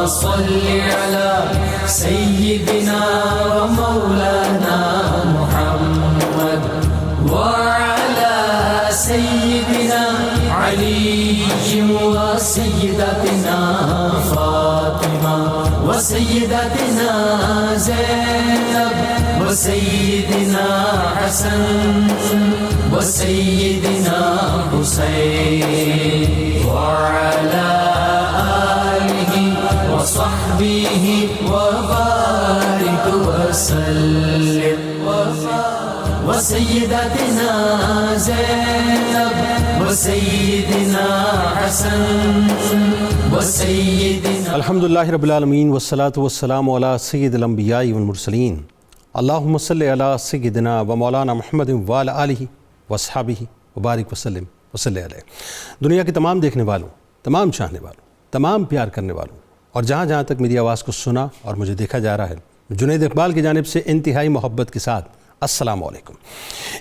صل على سيدنا ومولانا محمد وعلى سيدنا علي وسيدتنا فاطمة وسيدتنا زينب وسيدنا حسن وسيدنا حسين وعلى آله وصحبه وبارك وسلم وسيدتنا زينب وسيدنا حسن وسيدنا الحمدللہ رب العالمین والصلاة والسلام علی سید الانبیاء والمرسلین اللہم صلی علی سیدنا و مولانا محمد وعلی آلہ واصحابہ وبارک وسلم وصلی علیہ۔ دنیا کے تمام دیکھنے والوں، تمام چاہنے والوں، تمام پیار کرنے والوں اور جہاں جہاں تک میری آواز کو سنا اور مجھے دیکھا جا رہا ہے، جنید اقبال کی جانب سے انتہائی محبت کے ساتھ السلام علیکم۔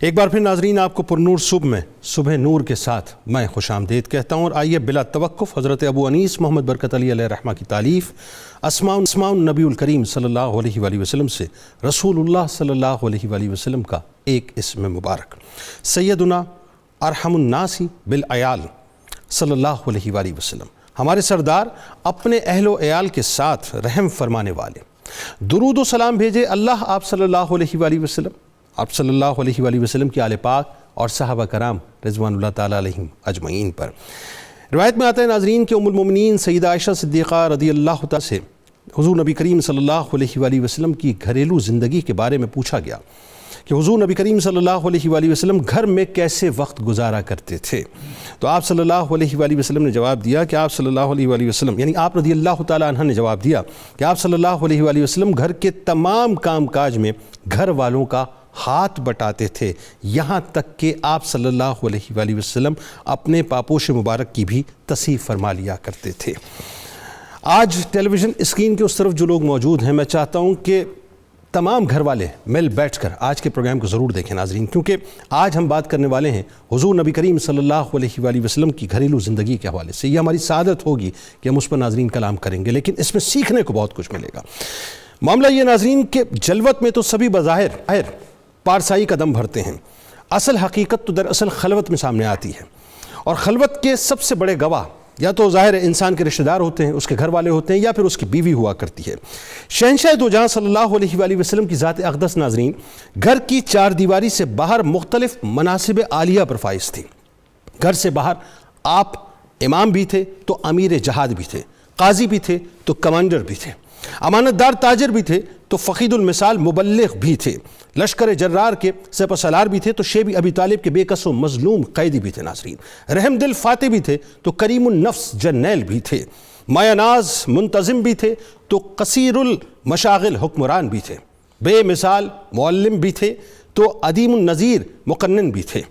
ایک بار پھر ناظرین آپ کو پرنور صبح میں صبح نور کے ساتھ میں خوش آمدید کہتا ہوں، اور آئیے بلا توقف حضرت ابو انیس محمد برکت علی علیہ رحمہ کی تالیف اسماء النبی الکریم صلی اللہ علیہ وآلہ وسلم سے رسول اللہ صلی اللہ علیہ وآلہ وسلم کا ایک اسم مبارک، سیدنا ارحم الناس بالعیال صلی اللہ علیہ وآلہ وسلم، ہمارے سردار اپنے اہل و عیال کے ساتھ رحم فرمانے والے، درود و سلام بھیجے اللہ آپ صلی اللہ علیہ وآلہ وسلم، آپ صلی اللہ علیہ وآلہ وسلم کی آل پاک اور صحابہ کرام رضوان اللہ تعالیٰ علیہم اجمعین پر۔ روایت میں آتا ہے ناظرین کہ ام المومنین سیدہ عائشہ صدیقہ رضی اللہ تعالیٰ سے حضور نبی کریم صلی اللہ علیہ وآلہ وسلم کی گھریلو زندگی کے بارے میں پوچھا گیا کہ حضور نبی کریم صلی اللہ علیہ وآلہ وسلم گھر میں کیسے وقت گزارا کرتے تھے، تو آپ صلی اللہ علیہ وآلہ وسلم نے جواب دیا کہ آپ صلی اللہ علیہ وآلہ وسلم یعنی آپ رضی اللہ تعالیٰ عنہ نے جواب دیا کہ آپ صلی اللہ علیہ وآلہ وسلم گھر کے تمام کام کاج میں گھر والوں کا ہاتھ بٹاتے تھے، یہاں تک کہ آپ صلی اللہ علیہ وآلہ وسلم اپنے پاپوش مبارک کی بھی تصحیح فرما لیا کرتے تھے۔ آج ٹیلی ویژن اسکرین کے اس طرف جو لوگ موجود ہیں، میں چاہتا ہوں کہ تمام گھر والے مل بیٹھ کر آج کے پروگرام کو ضرور دیکھیں ناظرین، کیونکہ آج ہم بات کرنے والے ہیں حضور نبی کریم صلی اللہ علیہ وآلہ وسلم کی گھریلو زندگی کے حوالے سے۔ یہ ہماری سعادت ہوگی کہ ہم اس پر ناظرین کلام کریں گے، لیکن اس میں سیکھنے کو بہت کچھ ملے گا۔ معاملہ یہ ناظرین کہ جلوت میں تو سبھی بظاہر پارسائی کا دم بھرتے ہیں، اصل حقیقت تو دراصل خلوت میں سامنے آتی ہے، اور خلوت کے سب سے بڑے گواہ یا تو ظاہر انسان کے رشتہ دار ہوتے ہیں، اس کے گھر والے ہوتے ہیں، یا پھر اس کی بیوی ہوا کرتی ہے۔ شہنشاہ دو جہاں صلی اللہ علیہ وآلہ وسلم کی ذات اقدس ناظرین گھر کی چار دیواری سے باہر مختلف مناصب عالیہ پر فائز تھی۔ گھر سے باہر آپ امام بھی تھے تو امیر جہاد بھی تھے، قاضی بھی تھے تو کمانڈر بھی تھے، امانت دار تاجر بھی تھے تو فقید المثال مبلغ بھی تھے، لشکر جرار کے سپہ سالار بھی تھے تو شیب ابی طالب کے بے کس و مظلوم قیدی بھی تھے ناظرین، رحم دل فاتح بھی تھے تو کریم النفس جرنیل بھی تھے، مایہ ناز منتظم بھی تھے تو قصیر المشاغل حکمران بھی تھے، بے مثال معلم بھی تھے تو عدیم النظیر مقنن بھی تھے،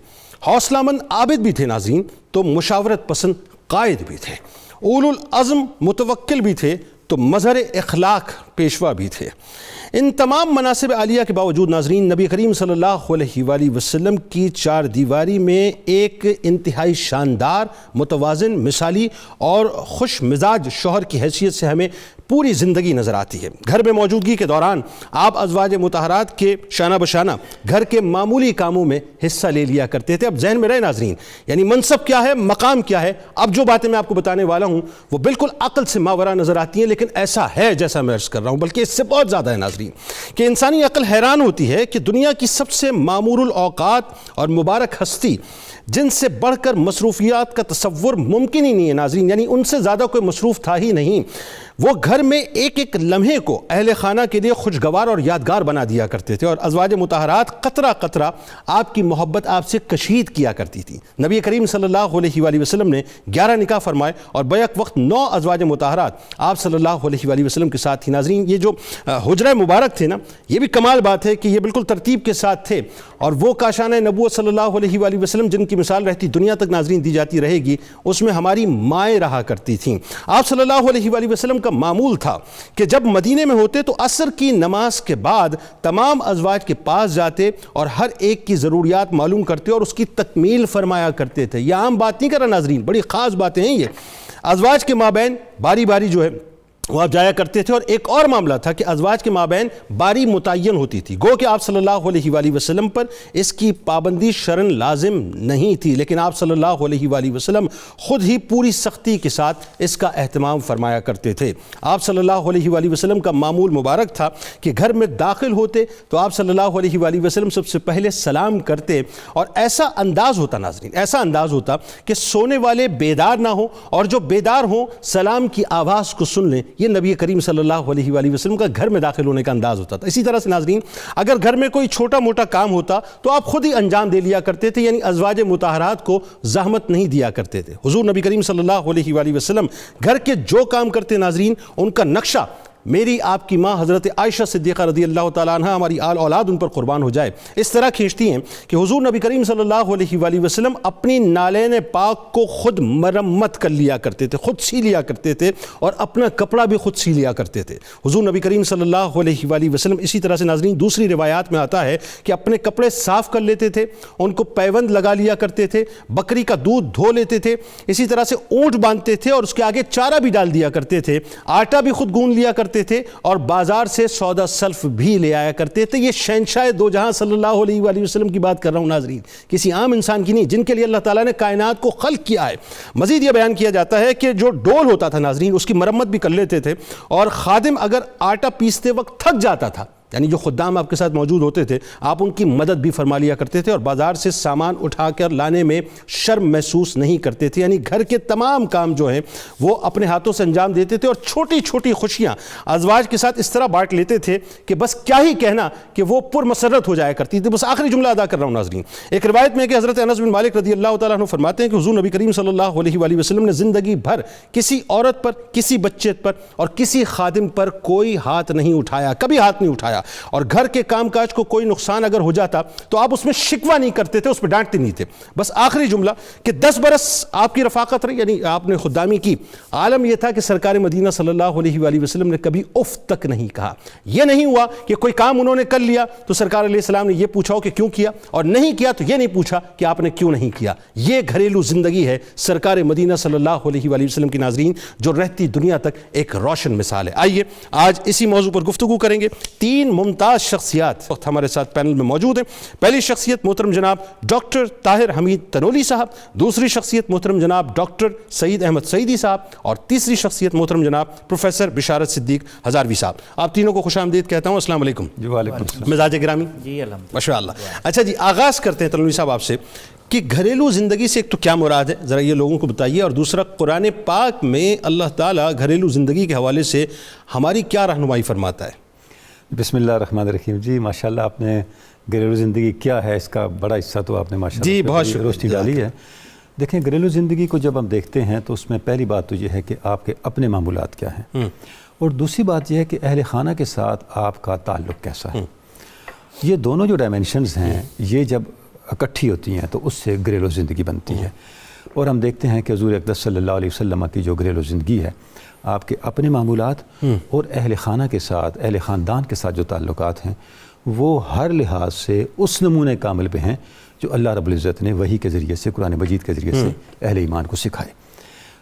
حوصلہ مند عابد بھی تھے ناظرین تو مشاورت پسند قائد بھی تھے، اولو العزم متوکل بھی تھے تو مظہر اخلاق پیشوا بھی تھے۔ ان تمام مناصب عالیہ کے باوجود ناظرین نبی کریم صلی اللہ علیہ وآلہ وسلم کی چار دیواری میں ایک انتہائی شاندار، متوازن، مثالی اور خوش مزاج شوہر کی حیثیت سے ہمیں پوری زندگی نظر آتی ہے۔ گھر میں موجودگی کے دوران آپ ازواج مطہرات کے شانہ بشانہ گھر کے معمولی کاموں میں حصہ لے لیا کرتے تھے۔ اب ذہن میں رہے ناظرین، یعنی منصب کیا ہے، مقام کیا ہے، اب جو باتیں میں آپ کو بتانے والا ہوں وہ بالکل عقل سے ماورا نظر آتی ہیں، لیکن ایسا ہے جیسا میں عرض کر رہا ہوں، بلکہ اس سے بہت زیادہ ہے ناظرین کہ انسانی عقل حیران ہوتی ہے کہ دنیا کی سب سے معمور الاوقات اور مبارک ہستی جن سے بڑھ کر مصروفیات کا تصور ممکن ہی نہیں ہے ناظرین، یعنی ان سے زیادہ کوئی مصروف تھا ہی نہیں، وہ گھر میں ایک ایک لمحے کو اہل خانہ کے لیے خوشگوار اور یادگار بنا دیا کرتے تھے، اور ازواج مطہرات قطرہ قطرہ آپ کی محبت آپ سے کشید کیا کرتی تھی۔ نبی کریم صلی اللہ علیہ وآلہ وسلم نے 11 نکاح فرمائے اور بیک وقت 9 ازواج مطہرات آپ صلی اللہ علیہ وآلہ وسلم کے ساتھ تھی۔ ناظرین یہ جو حجرہ مبارک تھے نا، یہ بھی کمال بات ہے کہ یہ بالکل ترتیب کے ساتھ تھے، اور وہ کاشانہ نبوت صلی اللہ علیہ وآلہ وسلم جن کی مثال رہتی دنیا تک ناظرین دی جاتی رہے گی، اس میں ہماری مائیں رہا کرتی تھیں۔ آپ صلی اللہ علیہ وآلہ وسلم کا معمول تھا کہ جب مدینے میں ہوتے تو عصر کی نماز کے بعد تمام ازواج کے پاس جاتے اور ہر ایک کی ضروریات معلوم کرتے اور اس کی تکمیل فرمایا کرتے تھے۔ یہ عام بات نہیں کر رہا ناظرین، بڑی خاص باتیں ہیں یہ۔ ازواج کے مابین باری باری جو ہے وہ آپ جایا کرتے تھے۔ اور ایک اور معاملہ تھا کہ ازواج کے مابین باری متعین ہوتی تھی، گو کہ آپ صلی اللہ علیہ وآلہ وسلم پر اس کی پابندی شرعاً لازم نہیں تھی، لیکن آپ صلی اللہ علیہ وآلہ وسلم خود ہی پوری سختی کے ساتھ اس کا اہتمام فرمایا کرتے تھے۔ آپ صلی اللہ علیہ وآلہ وسلم کا معمول مبارک تھا کہ گھر میں داخل ہوتے تو آپ صلی اللہ علیہ وآلہ وسلم سب سے پہلے سلام کرتے، اور ایسا انداز ہوتا ناظرین، ایسا انداز ہوتا کہ سونے والے بیدار نہ ہوں، اور جو بیدار ہوں سلام کی آواز کو سن لیں۔ یہ نبی کریم صلی اللہ علیہ وآلہ وسلم کا گھر میں داخل ہونے کا انداز ہوتا تھا۔ اسی طرح سے ناظرین، اگر گھر میں کوئی چھوٹا موٹا کام ہوتا تو آپ خود ہی انجام دے لیا کرتے تھے، یعنی ازواج مطہرات کو زحمت نہیں دیا کرتے تھے۔ حضور نبی کریم صلی اللہ علیہ وآلہ وسلم گھر کے جو کام کرتے ناظرین، ان کا نقشہ میری آپ کی ماں حضرت عائشہ صدیقہ رضی اللہ تعالیٰ عنہ، ہماری آل اولاد ان پر قربان ہو جائے، اس طرح کھینچتی ہیں کہ حضور نبی کریم صلی اللہ علیہ وآلہ وسلم اپنی نالین پاک کو خود مرمت کر لیا کرتے تھے، خود سی لیا کرتے تھے، اور اپنا کپڑا بھی خود سی لیا کرتے تھے۔ حضور نبی کریم صلی اللہ علیہ وآلہ وسلم اسی طرح سے ناظرین دوسری روایات میں آتا ہے کہ اپنے کپڑے صاف کر لیتے تھے، ان کو پیوند لگا لیا کرتے تھے، بکری کا دودھ دھو لیتے تھے، اسی طرح سے اونٹ باندھتے تھے اور اس کے آگے چارہ بھی ڈال دیا کرتے تھے، آٹا بھی خود گون لیا کرتے تھے، اور بازار سے سودا سلف بھی لے آیا کرتے تھے۔ یہ شہنشاہ دو جہاں صلی اللہ علیہ وآلہ وسلم کی بات کر رہا ہوں ناظرین، کسی عام انسان کی نہیں، جن کے لیے اللہ تعالیٰ نے کائنات کو خلق کیا ہے۔ مزید یہ بیان کیا جاتا ہے کہ جو ڈول ہوتا تھا ناظرین، اس کی مرمت بھی کر لیتے تھے، اور خادم اگر آٹا پیستے وقت تھک جاتا تھا، یعنی جو خدام آپ کے ساتھ موجود ہوتے تھے، آپ ان کی مدد بھی فرما لیا کرتے تھے، اور بازار سے سامان اٹھا کر لانے میں شرم محسوس نہیں کرتے تھے، یعنی گھر کے تمام کام جو ہیں وہ اپنے ہاتھوں سے انجام دیتے تھے، اور چھوٹی چھوٹی خوشیاں ازواج کے ساتھ اس طرح بانٹ لیتے تھے کہ بس کیا ہی کہنا کہ وہ پرمسرت ہو جایا کرتی تھی۔ بس آخری جملہ ادا کر رہا ہوں ناظرین، ایک روایت میں کہ حضرت انس بن مالک رضی اللہ تعالیٰ عنہ فرماتے ہیں کہ حضور نبی کریم صلی اللہ علیہ وآلہ وسلم نے زندگی بھر کسی عورت پر، کسی بچے پر اور کسی خادم پر کوئی ہاتھ نہیں اٹھایا، کبھی ہاتھ نہیں اٹھایا، اور گھر کے کام کاج کو کوئی نقصان اگر ہو جاتا تو آپ اس میں شکوہ نہیں کرتے تھے، اس پہ ڈانٹتے نہیں تھے۔ بس آخری جملہ کہ 10 برس آپ کی رفاقت رہی، یعنی آپ نے خدامی کی، عالم یہ تھا کہ سرکار مدینہ صلی اللہ علیہ وآلہ وسلم نے کبھی اف تک نہیں کہا۔ یہ نہیں ہوا کہ کوئی کام انہوں نے کر لیا تو سرکار علیہ السلام نے یہ پوچھا ہو کہ کیوں کیا، اور نہیں کیا تو یہ نہیں پوچھا کہ آپ نے کیوں نہیں کیا۔ یہ گھریلو زندگی ہے سرکار مدینہ صلی اللہ علیہ وآلہ وسلم کی ناظرین، جو رہتی دنیا تک ایک روشن مثال ہے۔ آئیے آج اسی موضوع پر گفتگو کریں گے۔ 3 ممتاز شخصیات وقت ہمارے ساتھ پینل میں موجود ہیں۔ پہلی شخصیت محترم جناب ڈاکٹر طاہر حمید تنولی صاحب، دوسری شخصیت محترم جناب ڈاکٹر سعید احمد سعیدی صاحب، اور تیسری شخصیت محترم جناب پروفیسر بشارت صدیق ہزاروی صاحب۔ آپ تینوں کو خوش آمدید کہتا ہوں۔ السلام علیکم۔ جی وعلیکم السلام۔ مزاج گرامی؟ جی الحمدللہ، ماشاء اللہ۔ اچھا جی، آغاز کرتے ہیں تنولی صاحب آپ سے کہ گھریلو زندگی سے ایک تو کیا مراد ہے، ذرا یہ لوگوں کو بتائیے، اور دوسرا قرآن پاک میں اللہ تعالیٰ گھریلو زندگی کے حوالے سے ہماری کیا رہنمائی فرماتا ہے؟ بسم اللہ الرحمن الرحیم۔ جی ماشاءاللہ، آپ نے گھریلو زندگی کیا ہے اس کا بڑا حصہ تو آپ نے ماشاءاللہ جی بہت شکریہ روشنی ڈالی ہے۔ دیکھیں، گھریلو زندگی کو جب ہم دیکھتے ہیں تو اس میں پہلی بات تو یہ ہے کہ آپ کے اپنے معمولات کیا ہیں، اور دوسری بات یہ ہے کہ اہل خانہ کے ساتھ آپ کا تعلق کیسا ہے۔ یہ دونوں جو ڈائمینشنز ہیں، یہ جب اکٹھی ہوتی ہیں تو اس سے گھریلو زندگی بنتی ہے۔ اور ہم دیکھتے ہیں کہ حضور اقدس صلی اللہ علیہ وسلم کی جو گھریلو زندگی ہے، آپ کے اپنے معمولات اور اہل خانہ کے ساتھ، اہل خاندان کے ساتھ جو تعلقات ہیں، وہ ہر لحاظ سے اس نمونے کامل پہ ہیں جو اللہ رب العزت نے وحی کے ذریعے سے، قرآن مجید کے ذریعے سے اہل ایمان کو سکھائے۔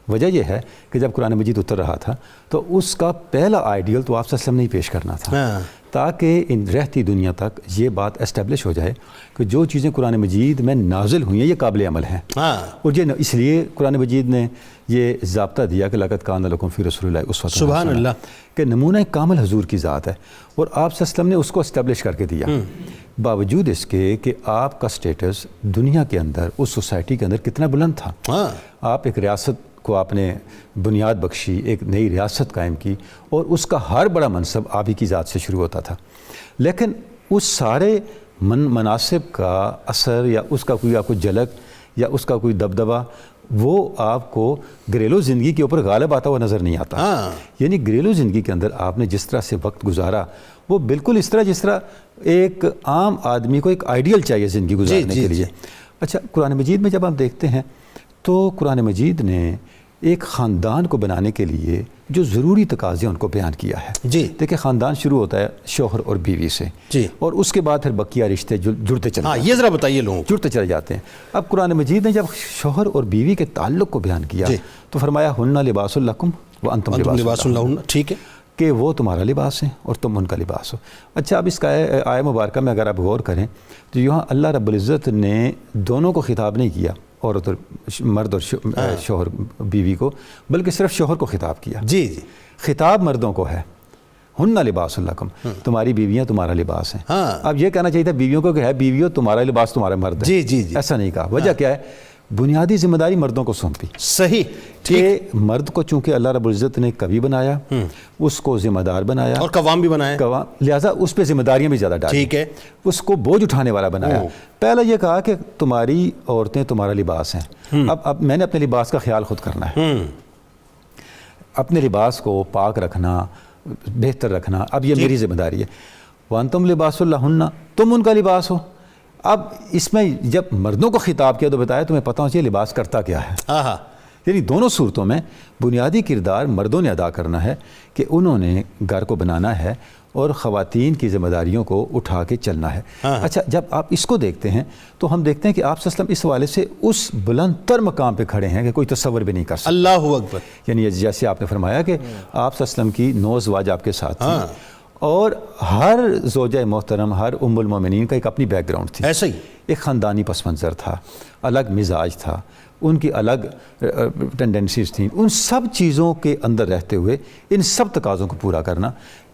وجہ یہ ہے کہ جب قرآن مجید اتر رہا تھا تو اس کا پہلا آئیڈیل تو آپ صلی اللہ علیہ وسلم نے پیش کرنا تھا، تاکہ ان رہتی دنیا تک یہ بات اسٹیبلش ہو جائے کہ جو چیزیں قرآن مجید میں نازل ہوئی ہیں یہ قابل عمل ہیں۔ اور یہ اس لیے قرآن مجید نے یہ ضابطہ دیا کہ لقد کان لکم فی رسول اللہ اسوۃ حسنہ، سبحان اللہ، کہ نمونہ کامل حضور کی ذات ہے، اور آپ صلی اللہ علیہ وسلم نے اس کو اسٹیبلش کر کے دیا، باوجود اس کے کہ آپ کا سٹیٹس دنیا کے اندر، اس سوسائٹی کے اندر کتنا بلند تھا۔ آپ ایک ریاست کو آپ نے بنیاد بخشی، ایک نئی ریاست قائم کی، اور اس کا ہر بڑا منصب آپ ہی کی ذات سے شروع ہوتا تھا، لیکن اس سارے مناصب کا اثر یا اس کا کوئی آپ کو جھلک یا اس کا کوئی دبدبہ وہ آپ کو گھریلو زندگی کے اوپر غالب آتا ہوا نظر نہیں آتا۔ یعنی گھریلو زندگی کے اندر آپ نے جس طرح سے وقت گزارا وہ بالکل اس طرح جس طرح ایک عام آدمی کو ایک آئیڈیل چاہیے زندگی گزارنے کے لیے۔ اچھا، قرآن مجید میں جب ہم دیکھتے ہیں تو قرآن مجید نے ایک خاندان کو بنانے کے لیے جو ضروری تقاضے ان کو بیان کیا ہے۔ جی دیکھیں، خاندان شروع ہوتا ہے شوہر اور بیوی سے، جی، اور اس کے بعد پھر بقیہ رشتے جڑتے چلے جاتے ہیں۔ یہ ذرا بتائیے لوگوں کو۔ جڑتے چلے جاتے ہیں۔ اب قرآن مجید نے جب شوہر اور بیوی کے تعلق کو بیان کیا تو فرمایا ہن لباس لکم وَأَنْتُمْ لباس لہن، ٹھیک ہے، کہ وہ تمہارا لباس ہیں اور تم ان کا لباس ہو۔ اچھا، اب اس کا آیہ مبارکہ میں اگر آپ غور کریں تو یہاں اللہ رب العزت نے دونوں کو خطاب نہیں کیا، عورت اور مرد اور شوہر بیوی کو، بلکہ صرف شوہر کو خطاب کیا۔ جی جی، خطاب مردوں کو ہے، ہن لباس لکم، تمہاری بیویاں تمہارا لباس ہیں۔ ہاں، اب یہ کہنا چاہیے تھا بیویوں کو کہ ہے بیویوں تمہارا لباس تمہارا مرد ہے، جی جی جی، ایسا نہیں کہا۔ وجہ کیا ہے؟ بنیادی ذمہ داری مردوں کو سونپی صحیح، کہ مرد کو چونکہ اللہ رب العزت نے کبھی بنایا، اس کو ذمہ دار بنایا اور قوام بھی بنائے، لہٰذا اس پہ ذمہ داریاں بھی زیادہ ڈالی، ٹھیک ہے، اس کو بوجھ اٹھانے والا بنایا۔ پہلا یہ کہا کہ تمہاری عورتیں تمہارا لباس ہیں۔ اب میں نے اپنے لباس کا خیال خود کرنا ہے، اپنے لباس کو پاک رکھنا، بہتر رکھنا، اب یہ میری ذمہ داری ہے۔ وَأَنْتُمْ لِبَاسٌ لَهُنَّ، تم ان کا لباس ہو۔ اب اس میں جب مردوں کو خطاب کیا تو بتایا تمہیں پتہ ہو چاہیے لباس کرتا کیا ہے۔ یعنی دونوں صورتوں میں بنیادی کردار مردوں نے ادا کرنا ہے کہ انہوں نے گھر کو بنانا ہے اور خواتین کی ذمہ داریوں کو اٹھا کے چلنا ہے۔ اچھا، جب آپ اس کو دیکھتے ہیں تو ہم دیکھتے ہیں کہ آپ صلی اللہ علیہ وسلم اس حوالے سے اس بلند تر مقام پہ کھڑے ہیں کہ کوئی تصور بھی نہیں کر سکتا۔ اللہ اکبر، یعنی جیسے آپ نے فرمایا کہ آپ صلی اللہ علیہ وسلم کی 9 ازواج آپ کے ساتھ تھیں، اور ہر زوجہ محترم، ہر ام المومنین کا ایک اپنی بیک گراؤنڈ تھی، ایسا ہی ایک خاندانی پس منظر تھا، الگ مزاج تھا، ان کی الگ ٹینڈنسیز تھیں۔ ان سب چیزوں کے اندر رہتے ہوئے ان سب تقاضوں کو پورا کرنا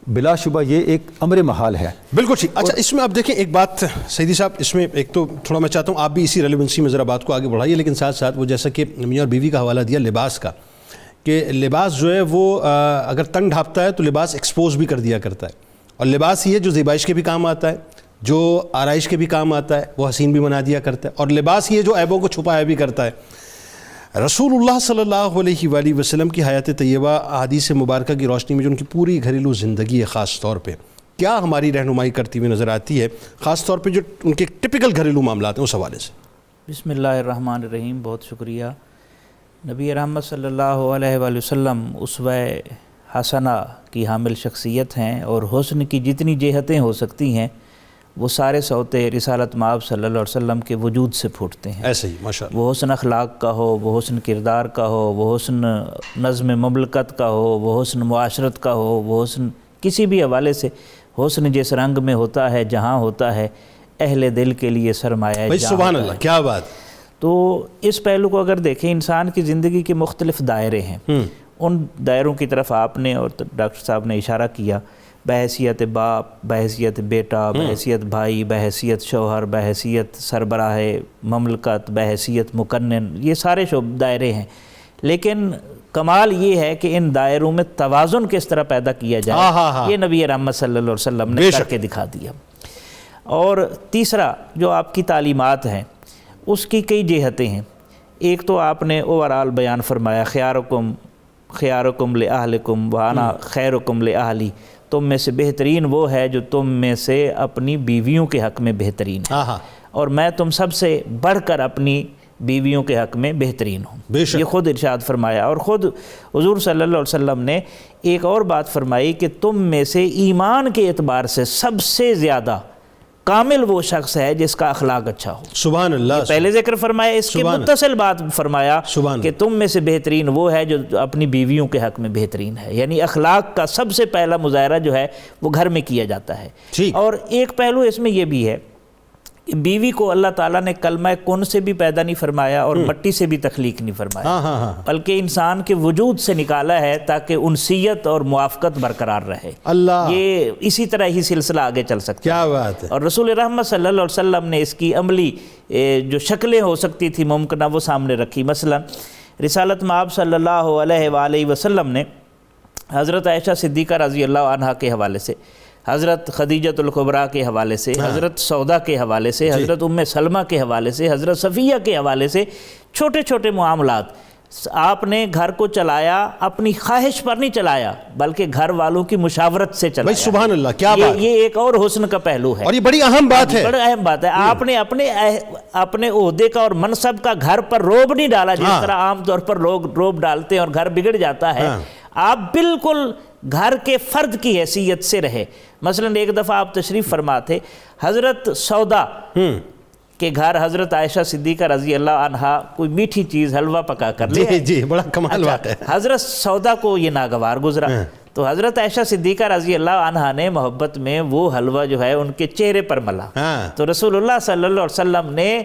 بلا شبہ یہ ایک امر محال ہے۔ بالکل ٹھیک۔ اچھا، اس میں آپ دیکھیں ایک بات سیدی صاحب، اس میں ایک تو تھوڑا میں چاہتا ہوں آپ بھی اسی ریلیونسی میں ذرا بات کو آگے بڑھائیے، لیکن ساتھ ساتھ وہ جیسا کہ میاں اور بیوی کا حوالہ دیا لباس کا، کہ لباس جو ہے وہ اگر تنگ ڈھانپتا ہے تو لباس ایکسپوز بھی کر دیا کرتا ہے، اور لباس یہ جو زیبائش کے بھی کام آتا ہے، جو آرائش کے بھی کام آتا ہے، وہ حسین بھی بنا دیا کرتا ہے، اور لباس یہ جو عیبوں کو چھپایا بھی کرتا ہے۔ رسول اللہ صلی اللہ علیہ وآلہ وسلم کی حیات طیبہ احادیث مبارکہ کی روشنی میں جو ان کی پوری گھریلو زندگی ہے، خاص طور پہ کیا ہماری رہنمائی کرتی ہوئی نظر آتی ہے، خاص طور پہ جو ان کے ٹپیکل گھریلو معاملات ہیں اس حوالے سے؟ بسم اللہ الرحمن الرحیم، بہت شکریہ۔ نبی رحمت صلی اللہ علیہ وآلہ وسلم اسوہ حسنہ کی حامل شخصیت ہیں، اور حسن کی جتنی جہتیں ہو سکتی ہیں وہ سارے سوتے رسالت مآب صلی اللہ علیہ وسلم کے وجود سے پھوٹتے ہیں۔ ایسے ہی ماشاءاللہ، وہ حسن اخلاق کا ہو، وہ حسن کردار کا ہو، وہ حسن نظم مملکت کا ہو، وہ حسن معاشرت کا ہو، وہ حسن کسی بھی حوالے سے، حسن جس رنگ میں ہوتا ہے، جہاں ہوتا ہے، اہل دل کے لیے سرمایہ بھائی جہاں سبحان ہوتا اللہ، ہے۔ کیا بات۔ تو اس پہلو کو اگر دیکھیں، انسان کی زندگی کے مختلف دائرے ہیں، ان دائروں کی طرف آپ نے اور ڈاکٹر صاحب نے اشارہ کیا، بحیثیت باپ، بحیثیت بیٹا، بحیثیت بھائی، بحیثیت شوہر، بحیثیت سربراہ مملکت، بحیثیت مقنن، یہ سارے دائرے ہیں۔ لیکن کمال یہ ہے کہ ان دائروں میں توازن کس طرح پیدا کیا جائے، یہ نبی رحمت صلی اللہ علیہ وسلم نے کر کے دکھا دیا۔ اور تیسرا جو آپ کی تعلیمات ہیں اس کی کئی جہتیں ہیں۔ ایک تو آپ نے اوورال بیان فرمایا، خیارکم لأہلکم وانا خیرکم لأہلی، تم میں سے بہترین وہ ہے جو تم میں سے اپنی بیویوں کے حق میں بہترین ہے، اور میں تم سب سے بڑھ کر اپنی بیویوں کے حق میں بہترین ہوں، یہ خود ارشاد فرمایا۔ اور خود حضور صلی اللہ علیہ وسلم نے ایک اور بات فرمائی کہ تم میں سے ایمان کے اعتبار سے سب سے زیادہ کامل وہ شخص ہے جس کا اخلاق اچھا ہو۔ سبحان اللہ، پہلے ذکر فرمایا، اس کے متصل بات فرمایا کہ تم میں سے بہترین وہ ہے جو اپنی بیویوں کے حق میں بہترین ہے، یعنی اخلاق کا سب سے پہلا مظاہرہ جو ہے وہ گھر میں کیا جاتا ہے۔ اور ایک پہلو اس میں یہ بھی ہے کہ بیوی کو اللہ تعالیٰ نے کلمہ کن سے بھی پیدا نہیں فرمایا اور مٹی سے بھی تخلیق نہیں فرمایا، بلکہ انسان کے وجود سے نکالا ہے تاکہ انسیت اور موافقت برقرار رہے۔ یہ اسی طرح ہی سلسلہ آگے چل سکتا ہے۔ کیا بات ہے۔ اور رسول رحمت صلی اللہ علیہ وسلم نے اس کی عملی جو شکلیں ہو سکتی تھی ممکنہ وہ سامنے رکھی۔ مثلا رسالت مآب صلی اللہ علیہ وآلہ وسلم نے حضرت عائشہ صدیقہ رضی اللہ عنہا کے حوالے سے، حضرت خدیجۃ الکبریٰ کے حوالے سے، حضرت سودا کے حوالے سے، حضرت ام سلمہ کے حوالے سے، حضرت صفیہ کے حوالے سے چھوٹے چھوٹے معاملات آپ نے گھر کو چلایا، اپنی خواہش پر نہیں چلایا بلکہ گھر والوں کی مشاورت سے چلایا۔ بھائی سبحان اللہ، کیا بات، یہ ایک اور حسن کا پہلو ہے، اور یہ بڑی اہم بات ہے، بڑا اہم بات ہے۔ آپ نے اپنے عہدے کا اور منصب کا گھر پر روب نہیں ڈالا جس طرح عام طور پر لوگ روب ڈالتے ہیں اور گھر بگڑ جاتا ہے۔ آپ بالکل گھر کے فرد کی حیثیت سے رہے۔ مثلا ایک دفعہ آپ تشریف فرما تھے، حضرت سودا کہ گھر حضرت عائشہ صدیقہ رضی اللہ عنہا کوئی میٹھی چیز حلوہ پکا کر لے جی جی بڑا کمال واقعہ ہے. حضرت سودا کو یہ ناگوار گزرا تو حضرت عائشہ صدیقہ رضی اللہ عنہا نے محبت میں وہ حلوہ جو ہے ان کے چہرے پر ملا. تو رسول اللہ صلی اللہ علیہ وسلم نے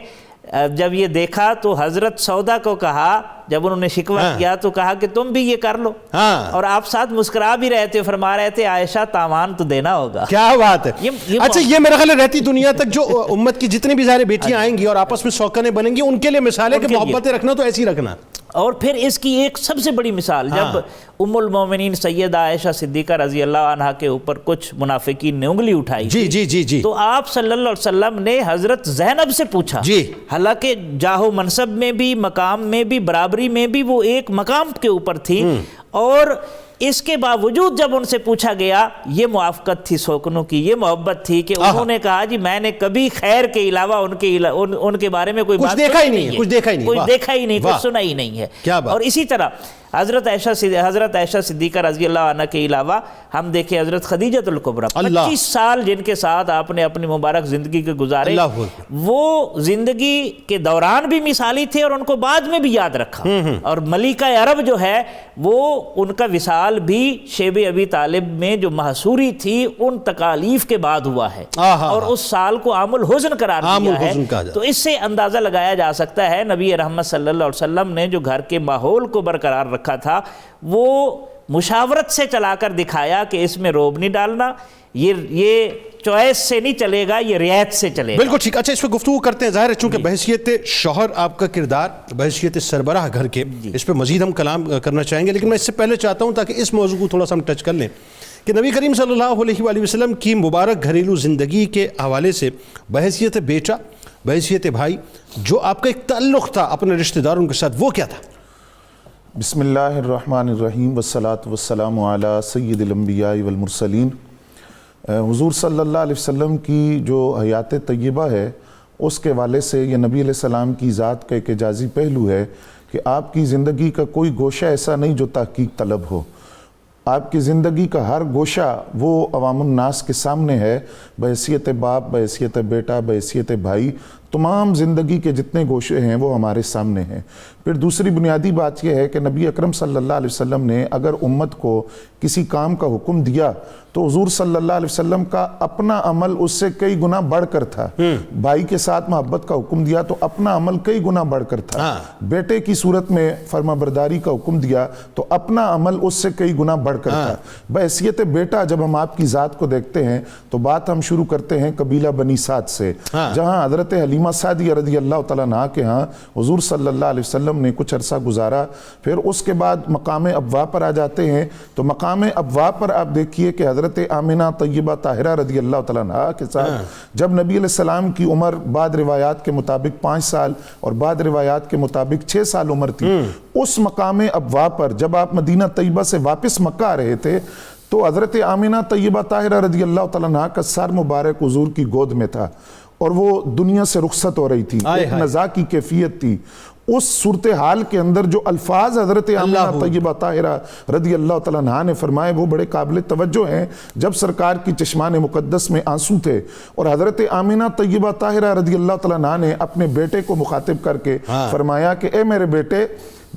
جب یہ دیکھا تو حضرت سودا کو کہا، جب انہوں نے شکوہ کیا تو کہا کہ تم بھی یہ کر لو، اور آپ ساتھ مسکرا بھی رہے تھے، فرما رہے تھے عائشہ تاوان تو دینا ہوگا. کیا بات ہے. اچھا یہ میرا خیال ہے رہتی دنیا تک جو امت کی جتنی بھی ظاہر بیٹیاں آئیں گی اور آپس میں سوکنے بنیں گی، ان کے لیے مثال ہے کہ محبتیں رکھنا تو ایسی رکھنا. اور پھر اس کی ایک سب سے بڑی مثال، جب ام المومنین سیدہ عائشہ صدیقہ رضی اللہ عنہا کے اوپر کچھ منافقین نے انگلی اٹھائی جی جی جی جی تو آپ صلی اللہ علیہ وسلم نے حضرت زینب سے پوچھا. حالانکہ جاہ و منصب میں بھی، مقام میں بھی، برابری میں بھی وہ ایک مقام کے اوپر تھی، اور اس کے باوجود جب ان سے پوچھا گیا، یہ موافقت تھی سوکنوں کی، یہ محبت تھی کہ انہوں نے کہا جی میں نے کبھی خیر کے علاوہ ان کے بارے میں کوئی بات دیکھا ہی نہیں، کچھ دیکھا ہی نہیں، کچھ سنا ہی نہیں ہے. اور اسی طرح حضرت عائشہ صدیقہ رضی اللہ عنہ کے علاوہ ہم دیکھیں حضرت خدیجۃ الکبریٰ، 25 سال جن کے ساتھ آپ نے اپنی مبارک زندگی کے گزارے، وہ زندگی کے دوران بھی مثالی تھے اور ان کو بعد میں بھی یاد رکھا. اور ملکہ عرب جو ہے وہ ان کا وصال بھی شیب ابی طالب میں جو محصوری تھی ان تکالیف کے بعد ہوا ہے، اور اس سال کو عام الحزن قرار دیا ہے. تو اس سے اندازہ لگایا جا سکتا ہے نبی رحمت صلی اللہ علیہ وسلم نے جو گھر کے ماحول کو برقرار رکھا تھا وہ مشاورت سے چلا کر دکھایا کہ اس میں روب نہیں ڈالنا، یہ چوائس سے نہیں چلے گا، یہ رعایت سے چلے گا. بالکل ٹھیک. اچھا اس پہ گفتگو کرتے ہیں. ظاہر ہے چونکہ بحیثیت شوہر آپ کا کردار، بحیثیت سربراہ گھر کے، اس پہ مزید ہم کلام کرنا چاہیں گے، لیکن میں اس سے پہلے چاہتا ہوں تاکہ اس موضوع کو تھوڑا سا ہم ٹچ کر لیں کہ نبی کریم صلی اللہ علیہ وآلہ وسلم کی مبارک گھریلو زندگی کے حوالے سے بحیثیت بیٹا، بحیثیت بھائی، جو آپ کا ایک تعلق تھا اپنے رشتہ داروں کے ساتھ، وہ کیا تھا؟ بسم اللہ الرحمن الرحیم والصلاة والسلام علی سید الانبیاء والمرسلین. حضور صلی اللہ علیہ وسلم کی جو حیات طیبہ ہے اس کے حوالے سے یہ نبی علیہ السلام کی ذات کا ایک اعجازی پہلو ہے کہ آپ کی زندگی کا کوئی گوشہ ایسا نہیں جو تحقیق طلب ہو. آپ کی زندگی کا ہر گوشہ وہ عوام الناس کے سامنے ہے، بحیثیت باپ، بحیثیت بیٹا، بحیثیت بھائی، تمام زندگی کے جتنے گوشے ہیں وہ ہمارے سامنے ہیں. پھر دوسری بنیادی بات یہ ہے کہ نبی اکرم صلی اللہ علیہ وسلم نے اگر امت کو کسی کام کا حکم دیا تو حضور صلی اللہ علیہ وسلم کا اپنا عمل اس سے کئی گنا بڑھ کر تھا. بھائی کے ساتھ محبت کا حکم دیا تو اپنا عمل کئی گنا بڑھ کر تھا. بیٹے کی صورت میں فرما برداری کا حکم دیا تو اپنا عمل اس سے کئی گنا بڑھ کر تھا. بحیثیت بیٹا جب ہم آپ کی ذات کو دیکھتے ہیں تو بات ہم شروع کرتے ہیں قبیلہ بنی سعد سے، جہاں حضرت حلیمہ سعدیہ رضی اللہ تعالیٰ عنہا کے ہاں حضور صلی اللہ علیہ وسلم نے کچھ عرصہ گزارا. پھر اس کے بعد مقام ابوا پر آ جاتے ہیں تو مقام ابوا پر آپ دیکھیے کہ حضرت آمنہ طیبہ طاہرہ رضی اللہ تعالیٰ عنہا کے ساتھ جب نبی علیہ السلام کی عمر بعض روایات کے مطابق 5 سال اور بعض روایات کے مطابق 6 سال عمر تھی، اس مقام ابوا پر جب آپ مدینہ طیبہ سے واپس مکہ آ رہے تھے تو حضرت آمنہ طیبہ طاہرہ رضی اللہ تعالیٰ عنہا کا سر مبارک حضور کی گود میں تھا اور وہ دنیا سے رخصت ہو رہی تھی. ایک نزا کی کیفیت تھی. اس صورتحال کے اندر جو الفاظ حضرت آمنہ طیبہ طاہرہ رضی اللہ تعالیٰ عنہا نے فرمائے وہ بڑے قابل توجہ ہیں. جب سرکار کی چشمان مقدس میں آنسو تھے اور حضرت آمنہ طیبہ طاہرہ رضی اللہ تعالیٰ عنہا نے اپنے بیٹے کو مخاطب کر کے فرمایا کہ اے میرے بیٹے،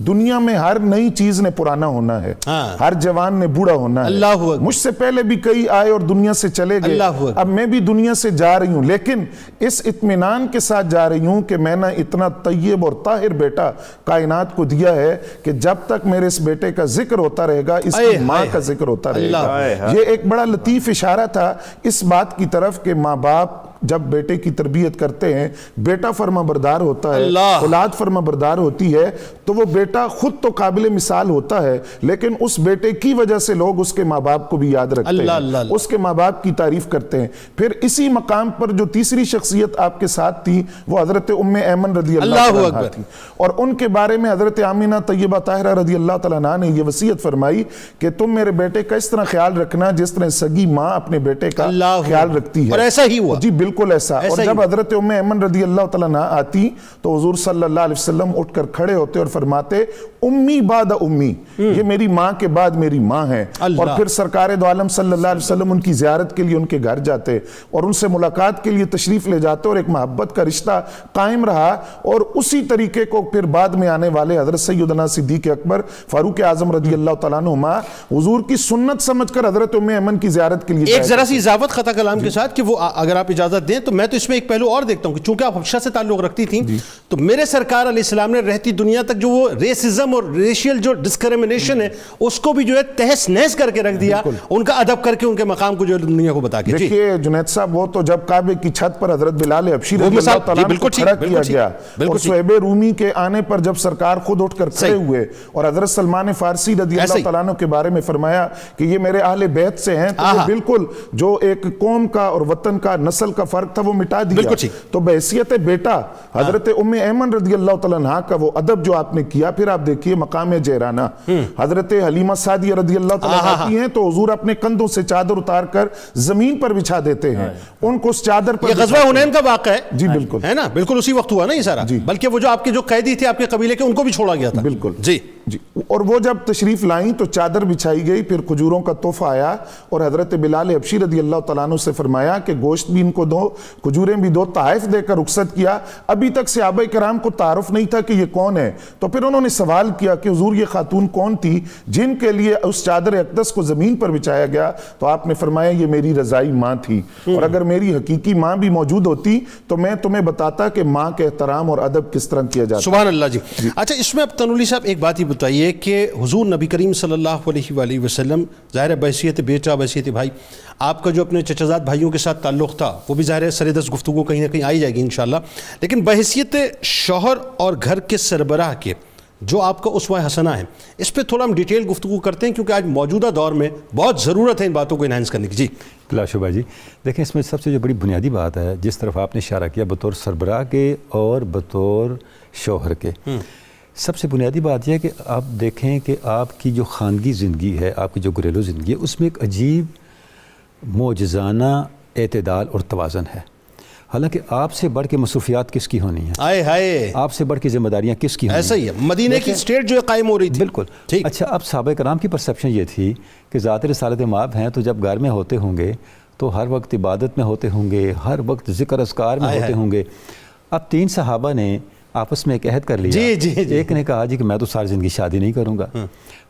دنیا میں ہر نئی چیز نے پرانا ہونا ہے، ہر جوان نے بوڑھا ہونا ہے. مجھ سے پہلے بھی کئی آئے اور دنیا سے چلے گئے، اب میں بھی دنیا سے جا رہی ہوں، لیکن اس اطمینان کے ساتھ جا رہی ہوں کہ میں نے اتنا طیب اور طاہر بیٹا کائنات کو دیا ہے کہ جب تک میرے اس بیٹے کا ذکر ہوتا رہے گا، اس کی ماں کا ذکر ہوتا رہے گا. یہ ایک بڑا لطیف اشارہ تھا اس بات کی طرف کہ ماں باپ جب بیٹے کی تربیت کرتے ہیں، بیٹا فرما بردار ہوتا ہے، اولاد فرما بردار ہوتی ہے تو وہ بیٹا خود تو قابل مثال ہوتا ہے، لیکن اس بیٹے کی وجہ سے لوگ اس کے ماں باپ کو بھی یاد رکھتے ہیں، اس کے ماں باپ کی تعریف کرتے ہیں. پھر اسی مقام پر جو تیسری شخصیت آپ کے ساتھ تھی وہ حضرت ام ایمن رضی اللہ عنہا تھی، اور ان کے بارے میں حضرت آمنہ طیبہ طاہرہ رضی اللہ تعالیٰ عنہا نے یہ وصیت فرمائی کہ تم میرے بیٹے کا اس طرح خیال رکھنا جس طرح سگی ماں اپنے بیٹے کا خیال رکھتی ہے. اور ایسا ہی ہوا. جی بالکل ایسا. اور جب حضرت ام ایمن رضی اللہ تعالیٰ عنہ آتی تو حضور صلی اللہ علیہ وسلم اٹھ کر کھڑے ہوتے اور فرماتے امی بعد امی, یہ میری ماں کے بعد میری ماں ہے. اور پھر سرکار دو عالم صلی اللہ علیہ وسلم ان کی زیارت کے لیے ان کے گھر جاتے اور ان سے ملاقات کے لیے تشریف لے جاتے, اور ایک محبت کا رشتہ قائم رہا. اور اسی طریقے کو پھر بعد میں آنے والے حضرت سیدنا صدیق اکبر, فاروق اعظم رضی اللہ تعالیٰ عنہما حضور کی سنت سمجھ کر حضرت ام ایمن کی زیارت کے لیے. ایک ذرا سی اضافت خطا کلام کے ساتھ کہ وہ اگر آپ اجازت دیں تو میں تو اس میں ایک پہلو اور دیکھتا ہوں کہ چونکہ آپ حبشہ سے تعلق رکھتی تھیں تو میرے سرکار علیہ السلام نے رہتی دنیا تک جو وہ ریسزم اور ریشیل جو ڈسکریمنیشن ہے اس کو بھی جو ہے تہس نہس کر کے رکھ دیا, ان کا ادب کر کے ان کے مقام کو جو دنیا کو بتا کے. دیکھیے جنید صاحب, وہ تو جب کعبے کی چھت پر حضرت بلال حبشی رضی اللہ تعالیٰ عنہ کو کھڑا کیا گیا اور صہیب رومی کے آنے پر جب سرکار خود اٹھ کر کھڑے ہوئے اور حضرت سلمان فارسی رضی اللہ تعالیٰ عنہ کے بارے میں فرمایا کہ یہ میرے اہل بیت سے ہیں, تو وہ بالکل جو ایک قوم کا اور وطن کا نسل کا فرق تھا وہ مٹا دیا. تو بحیثیت بیٹا حضرت ام ایمن رضی اللہ تعالیٰ عنہ کا وہ ادب جو آپ نے کیا, پھر آپ دیکھیے مقام جیرانہ حضرت حلیمہ سعدیہ رضی اللہ تعالیٰ عنہ آتی ہیں تو حضور اپنے کندھوں سے چادر اتار کر زمین پر بچھا دیتے ہیں, ان کو اس چادر پر. یہ غزوہ حنین کا واقعہ ہے جی بالکل, ہے نا, بالکل اسی وقت ہوا نا یہ سارا, بلکہ وہ جو آپ کے جو قیدی تھے آپ کے قبیلے کے ان کو بھی چھوڑا گیا تھا. بالکل جی جی. اور وہ جب تشریف لائیں تو چادر بچھائی گئی, پھر کھجوروں کا تحفہ آیا اور حضرت بلال حبشی رضی اللہ تعالیٰ عنہ سے فرمایا کہ گوشت بھی ان کو دو, کھجوریں بھی دو, تحائف دے کر رخصت کیا. ابھی تک صحابہ کرام کو تعارف نہیں تھا کہ یہ کون ہے, تو پھر انہوں نے سوال کیا کہ حضور یہ خاتون کون تھی جن کے لیے اس چادر اقدس کو زمین پر بچھایا گیا؟ تو آپ نے فرمایا یہ میری رضائی ماں تھی, اور اگر میری حقیقی ماں بھی موجود ہوتی تو میں تمہیں بتاتا کہ ماں کے احترام اور ادب کس طرح کیا جاتا. سبحان اللہ. جی اچھا, اس میں اب تنولی صاحب ایک بات ہی بتائیے کہ حضور نبی کریم صلی اللہ علیہ وآلہ وسلم ظاہر بحیثیت بیٹا بحیثیت بھائی, آپ کا جو اپنے چچزاد بھائیوں کے ساتھ تعلق تھا وہ بھی ظاہر سردست گفتگو کہیں نہ کہیں آئی جائے گی انشاءاللہ, لیکن بحیثیت شوہر اور گھر کے سربراہ کے جو آپ کا اسوہ حسنہ ہے, اس پہ تھوڑا ہم ڈیٹیل گفتگو کرتے ہیں کیونکہ آج موجودہ دور میں بہت ضرورت ہے ان باتوں کو انہینس کرنے کی. جی بلا شبہ جی. دیکھیں اس میں سب سے جو بڑی بنیادی بات ہے جس طرف آپ نے اشارہ کیا بطور سربراہ کے اور بطور شوہر کے, سب سے بنیادی بات یہ ہے کہ آپ دیکھیں کہ آپ کی جو خاندگی زندگی ہے, آپ کی جو گھریلو زندگی ہے, اس میں ایک عجیب معجزانہ اعتدال اور توازن ہے. حالانکہ آپ سے بڑھ کے مصروفیات کس کی ہونی ہیں, آئے ہائے, آپ سے بڑھ کے ذمہ داریاں کس کی ہونی ہیں. ایسا ہی ہے, مدینہ کی اسٹیٹ جو ہے قائم ہو رہی تھی. بالکل. اچھا, اب صحابہ کرام کی پرسیپشن یہ تھی کہ ذات رسالت مآب ہیں تو جب گھر میں ہوتے ہوں گے تو ہر وقت عبادت میں ہوتے ہوں گے, ہر وقت ذکر اذکار میں ہوتے ہوں گے. اب 3 صحابہ نے آپس میں ایک عہد کر لیا. ایک نے کہا جی کہ میں تو ساری زندگی شادی نہیں کروں گا,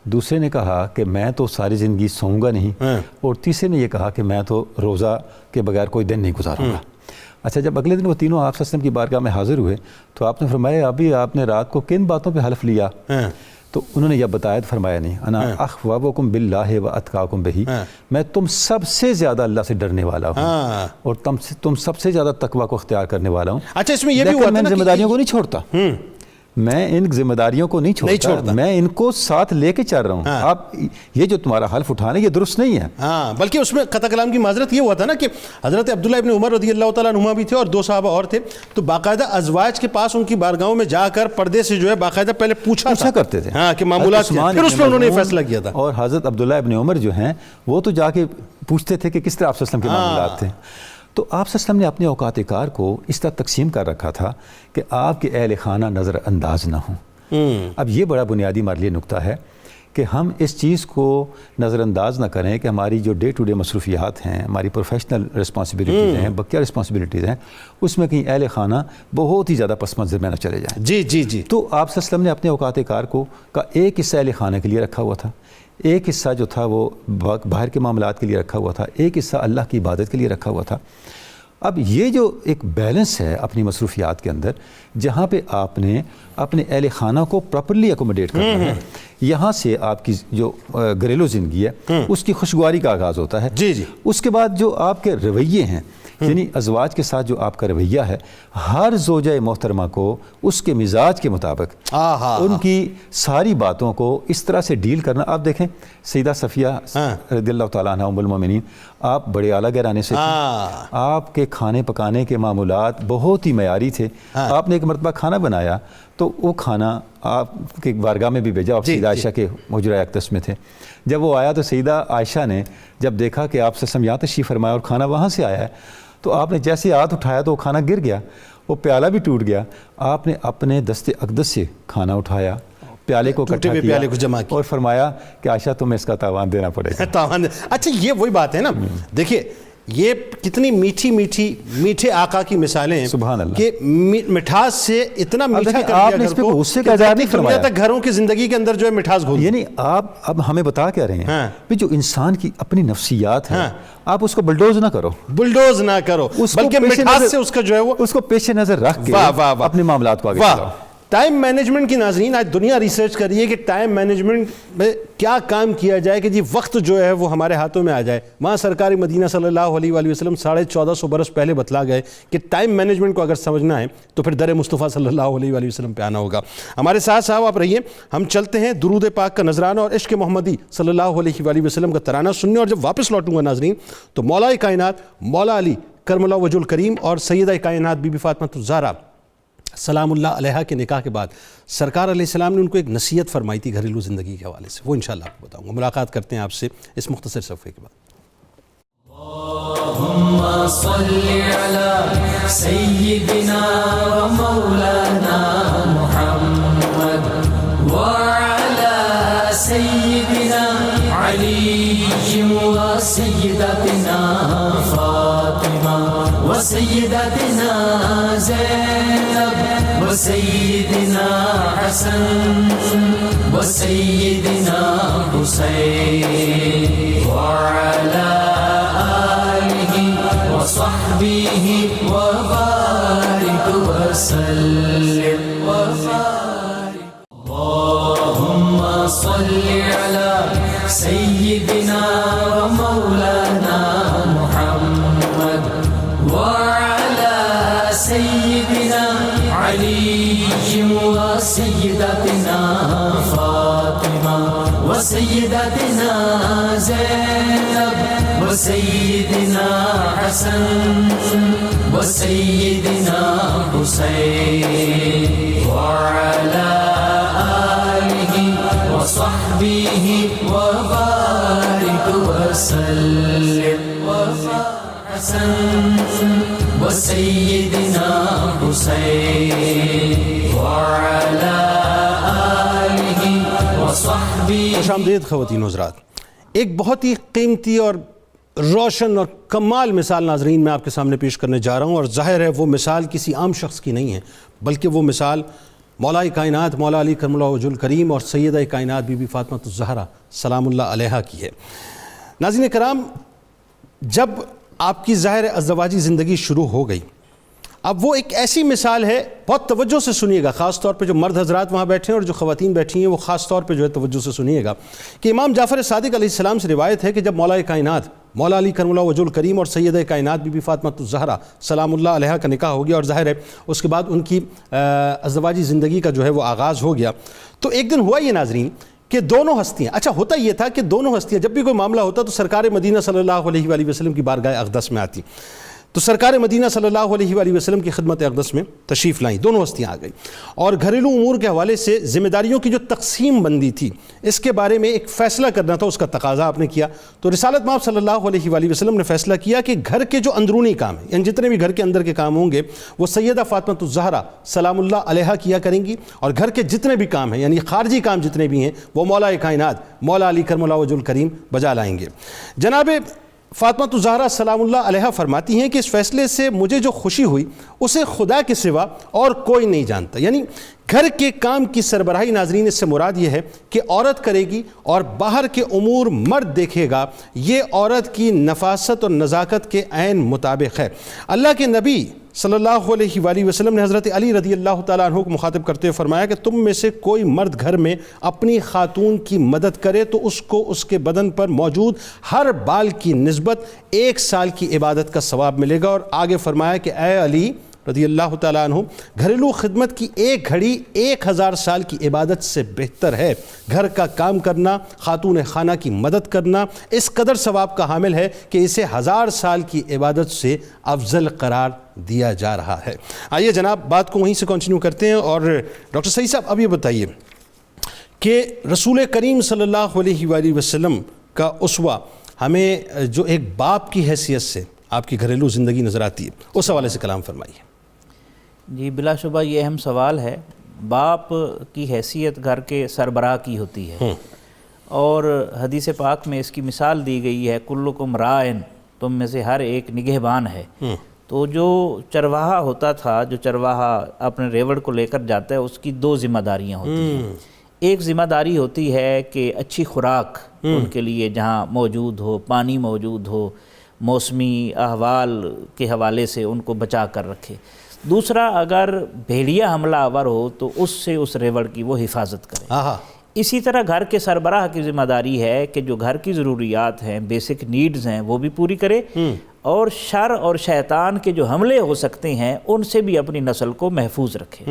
دوسرے نے کہا کہ میں تو ساری زندگی سوؤں گا نہیں, اور تیسرے نے یہ کہا کہ میں تو روزہ کے بغیر کوئی دن نہیں گزاروں گا. اچھا, جب اگلے دن وہ تینوں آپ صلی اللہ علیہ وسلم کی بارگاہ میں حاضر ہوئے تو آپ نے فرمایا ابھی آپ نے رات کو کن باتوں پہ حلف لیا؟ تو انہوں نے یہ بتایا تو فرمایا نہیں, انا اخوفکم باللہ و اتقاکم بہ, میں تم سب سے زیادہ اللہ سے ڈرنے والا ہوں اور تم سب سے زیادہ تقوی کو اختیار کرنے والا ہوں. اچھا, اس میں یہ بھی ہوا میں ذمہ داریوں کو نہیں چھوڑتا, میں ان ذمہ داریوں کو نہیں چھوڑتا, میں ان کو ساتھ لے کے چل رہا ہوں. آپ یہ جو تمہارا حلف اٹھانا یہ درست نہیں ہے. ہاں, بلکہ اس میں قطع کلام کی معذرت یہ ہوا تھا نا کہ حضرت عبداللہ ابن عمر رضی اللہ تعالیٰ عنہما بھی تھے اور 2 صحابہ اور تھے, تو باقاعدہ ازواج کے پاس ان کی بارگاہوں میں جا کر پردے سے جو ہے باقاعدہ پہلے پوچھا کرتے تھے کہ معمولات, پھر اس میں انہوں نے فیصلہ کیا تھا. اور حضرت عبداللہ ابن عمر جو ہیں وہ تو جا کے پوچھتے تھے کہ کس طرح آپ صلی اللہ علیہ وسلم کے معاملات تھے. تو آپ صلی اللہ علیہ وسلم نے اپنے اوقات کار کو اس طرح تقسیم کر رکھا تھا کہ آپ کے اہل خانہ نظر انداز نہ ہوں. اب یہ بڑا بنیادی ہمارے لیے نقطہ ہے کہ ہم اس چیز کو نظر انداز نہ کریں کہ ہماری جو ڈے ٹو ڈے مصروفیات ہیں, ہماری پروفیشنل رسپانسبلٹیز ہیں, بقیہ رسپانسبلٹیز ہیں, اس میں کہیں اہل خانہ بہت ہی زیادہ پس منظر میں نہ چلے جائیں. جی جی جی. تو آپ صلی اللہ علیہ وسلم نے اپنے اوقات کار کو کا ایک حصہ اہل خانہ کے لیے رکھا ہوا تھا, ایک حصہ جو تھا وہ باہر کے معاملات کے لیے رکھا ہوا تھا, ایک حصہ اللہ کی عبادت کے لیے رکھا ہوا تھا. اب یہ جو ایک بیلنس ہے اپنی مصروفیات کے اندر, جہاں پہ آپ نے اپنے اہل خانہ کو پراپرلی اکوموڈیٹ کرنا ہے, یہاں سے آپ کی جو گھریلو زندگی ہے اس کی خوشگواری کا آغاز ہوتا ہے. جی جی. اس کے بعد جو آپ کے رویے ہیں, یعنی ازواج کے ساتھ جو آپ کا رویہ ہے, ہر زوجہ محترمہ کو اس کے مزاج کے مطابق ان کی ساری باتوں کو اس طرح سے ڈیل کرنا. آپ دیکھیں سیدہ صفیہ رضی اللہ تعالیٰ عنہ ام المومنین, آپ بڑے اعلیٰ گھرانے سے تھے, آپ کے کھانے پکانے کے معمولات بہت ہی معیاری تھے. آپ نے ایک مرتبہ کھانا بنایا تو وہ کھانا آپ کے بارگاہ میں بھی بھیجا, آپ سیدہ عائشہ کے حجرہ اقدس میں تھے. جب وہ آیا تو سیدہ عائشہ نے جب دیکھا کہ آپ سے یہاں تشریف فرمایا اور کھانا وہاں سے آیا ہے, تو آپ نے جیسے ہاتھ اٹھایا تو وہ کھانا گر گیا، وہ پیالہ بھی ٹوٹ گیا، آپ نے اپنے دست اقدس سے کھانا اٹھایا، پیالے کو ٹوٹے اکٹھا ہوئے کیا پیالے کو جمع کیا اور فرمایا کہ عائشہ تمہیں اس کا تاوان دینا پڑے گا۔ تاوان۔ اچھا یہ وہی بات ہے نا، دیکھیے یہ کتنی میٹھے آقا کی مثالیں ہیں سبحان اللہ، کہ مٹھاس سے اتنا میٹھا کر دیا آپ نے گھر اس پہ کو غصے کا اظہار نہیں دنیا فرمایا، تک گھروں کی زندگی کے اندر جو ہے مٹھاس گھول دی۔ یعنی آپ اب ہمیں بتا کیا رہے ہیں کہ جو انسان کی اپنی نفسیات ہے ہاں، آپ اس کو بلڈوز نہ کرو، بلڈوز نہ کرو، بلکہ مٹھاس سے اس کا جو ہے وہ اس کو پیش نظر رکھ کے واہ واہ واہ، اپنے معاملات کو آگے واہ۔ چلاؤ۔ ٹائم مینجمنٹ کی ناظرین آج دنیا ریسرچ کر رہی ہے کہ ٹائم مینجمنٹ میں کیا کام کیا جائے کہ جی وقت جو ہے وہ ہمارے ہاتھوں میں آ جائے۔ وہاں سرکار مدینہ صلی اللہ علیہ وآلہ وسلم 1450 برس پہلے بتلا گئے کہ ٹائم مینجمنٹ کو اگر سمجھنا ہے تو پھر در مصطفیٰ صلی اللہ علیہ وآلہ وسلم پہ آنا ہوگا۔ ہمارے ساتھ صاحب آپ رہیے، ہم چلتے ہیں درود پاک کا نذرانہ اور عشق محمدی صلی اللہ علیہ وآلہ وسلم کا ترانہ سننے، اور جب واپس لوٹوں گا ناظرین تو مولا کائنات مولا علی کرم اللہ وجہ الکریم اور سیدہ کائنات بی بی فاطمہ الزہرا سلام اللہ علیہا کے نکاح کے بعد سرکار علیہ السلام نے ان کو ایک نصیحت فرمائی تھی گھریلو زندگی کے حوالے سے، وہ انشاءاللہ آپ کو بتاؤں گا۔ ملاقات کرتے ہیں آپ سے اس مختصر صفحے کے بعد۔ اللهم صل على سيدنا ومولانا محمد وعلى سيدنا علي وسيدتنا فاطمة وسيدتنا زينب وسيدنا حسن وسيدنا حسين وعلى آله وصحبه وبارك وسلم وبارك۔ اللهم صل على سيدنا ومولانا محمد وعلى سيدنا علي وسيدتنا فاطمة وسيدتنا زينب وسيدنا حسن وسيدنا حسين وعلى آله وصحبه وبارك وسلم حسن وسيدنا حسين وعلى آله وصحبه۔ خوش آمدید خواتین و حضرات، ایک بہت ہی قیمتی اور روشن اور کمال مثال ناظرین میں آپ کے سامنے پیش کرنے جا رہا ہوں، اور ظاہر ہے وہ مثال کسی عام شخص کی نہیں ہے بلکہ وہ مثال مولا کائنات مولا علی کرم اللہ وجہ الکریم اور سیدہ کائنات بی بی فاطمہ الزہرا سلام اللہ علیہا کی ہے۔ ناظرین کرام، جب آپ کی ظاہر ازدواجی زندگی شروع ہو گئی، اب وہ ایک ایسی مثال ہے، بہت توجہ سے سنیے گا، خاص طور پہ جو مرد حضرات وہاں بیٹھے ہیں اور جو خواتین بیٹھی ہیں وہ خاص طور پہ جو ہے توجہ سے سنیے گا کہ امام جعفر صادق علیہ السلام سے روایت ہے کہ جب مولا کائنات مولا علی کرم اللہ وجہ الکریم اور سیدہ کائنات بی بی فاطمہ الزہرا سلام اللہ علیہا کا نکاح ہو گیا، اور ظاہر ہے اس کے بعد ان کی ازدواجی زندگی کا جو ہے وہ آغاز ہو گیا، تو ایک دن ہوا یہ ناظرین کہ دونوں ہستیاں، اچھا ہوتا یہ تھا کہ دونوں ہستیاں جب بھی کوئی معاملہ ہوتا تو سرکار مدینہ صلی اللہ علیہ وآلہ وسلم کی بارگاہ اقدس میں آتی، تو سرکار مدینہ صلی اللہ علیہ وآلہ وسلم کی خدمت اقدس میں تشریف لائیں، دونوں ہستیاں آ گئیں، اور گھریلو امور کے حوالے سے ذمہ داریوں کی جو تقسیم بندی تھی اس کے بارے میں ایک فیصلہ کرنا تھا، اس کا تقاضا آپ نے کیا، تو رسالت مآب صلی اللہ علیہ وآلہ وسلم نے فیصلہ کیا کہ گھر کے جو اندرونی کام ہیں، یعنی جتنے بھی گھر کے اندر کے کام ہوں گے وہ سیدہ فاطمہ الزہرا سلام اللہ علیہا کیا کریں گی، اور گھر کے جتنے بھی کام ہیں یعنی خارجی کام جتنے بھی ہیں وہ مولا کائنات مولا علی کرم اللہ وجہ الکریم بجا لائیں گے۔ جناب فاطمہ الزہرا سلام اللہ علیہا فرماتی ہیں کہ اس فیصلے سے مجھے جو خوشی ہوئی اسے خدا کے سوا اور کوئی نہیں جانتا، یعنی گھر کے کام کی سربراہی ناظرین اس سے مراد یہ ہے کہ عورت کرے گی اور باہر کے امور مرد دیکھے گا، یہ عورت کی نفاست اور نزاکت کے عین مطابق ہے۔ اللہ کے نبی صلی اللہ علیہ وآلہ وسلم نے حضرت علی رضی اللہ تعالیٰ عنہ کو مخاطب کرتے ہوئے فرمایا کہ تم میں سے کوئی مرد گھر میں اپنی خاتون کی مدد کرے تو اس کو اس کے بدن پر موجود ہر بال کی نسبت 1 سال کی عبادت کا ثواب ملے گا، اور آگے فرمایا کہ اے علی رضی اللہ تعالیٰ عنہ، گھریلو خدمت کی 1 گھڑی 1000 سال کی عبادت سے بہتر ہے۔ گھر کا کام کرنا، خاتون خانہ کی مدد کرنا اس قدر ثواب کا حامل ہے کہ اسے 1000 سال کی عبادت سے افضل قرار دیا جا رہا ہے۔ آئیے جناب بات کو وہیں سے کنٹینیو کرتے ہیں، اور ڈاکٹر سعید صاحب اب یہ بتائیے کہ رسول کریم صلی اللہ علیہ وآلہ وسلم کا اسوہ ہمیں جو ایک باپ کی حیثیت سے آپ کی گھریلو زندگی نظر آتی ہے، اس حوالے سے کلام فرمائیے۔ جی بلا شبہ یہ اہم سوال ہے۔ باپ کی حیثیت گھر کے سربراہ کی ہوتی ہے، اور حدیث پاک میں اس کی مثال دی گئی ہے، کلکم رائن، تم میں سے ہر ایک نگہبان ہے۔ تو جو چرواہا ہوتا تھا، جو چرواہا اپنے ریوڑ کو لے کر جاتا ہے، اس کی دو ذمہ داریاں ہوتی ہیں۔ ایک ذمہ داری ہوتی ہے کہ اچھی خوراک ان کے لیے جہاں موجود ہو، پانی موجود ہو، موسمی احوال کے حوالے سے ان کو بچا کر رکھے۔ دوسرا، اگر بھیڑیا حملہ آور ہو تو اس سے اس ریوڑ کی وہ حفاظت کرے۔ اسی طرح گھر کے سربراہ کی ذمہ داری ہے کہ جو گھر کی ضروریات ہیں، بیسک نیڈز ہیں، وہ بھی پوری کرے، اور شر اور شیطان کے جو حملے ہو سکتے ہیں ان سے بھی اپنی نسل کو محفوظ رکھے۔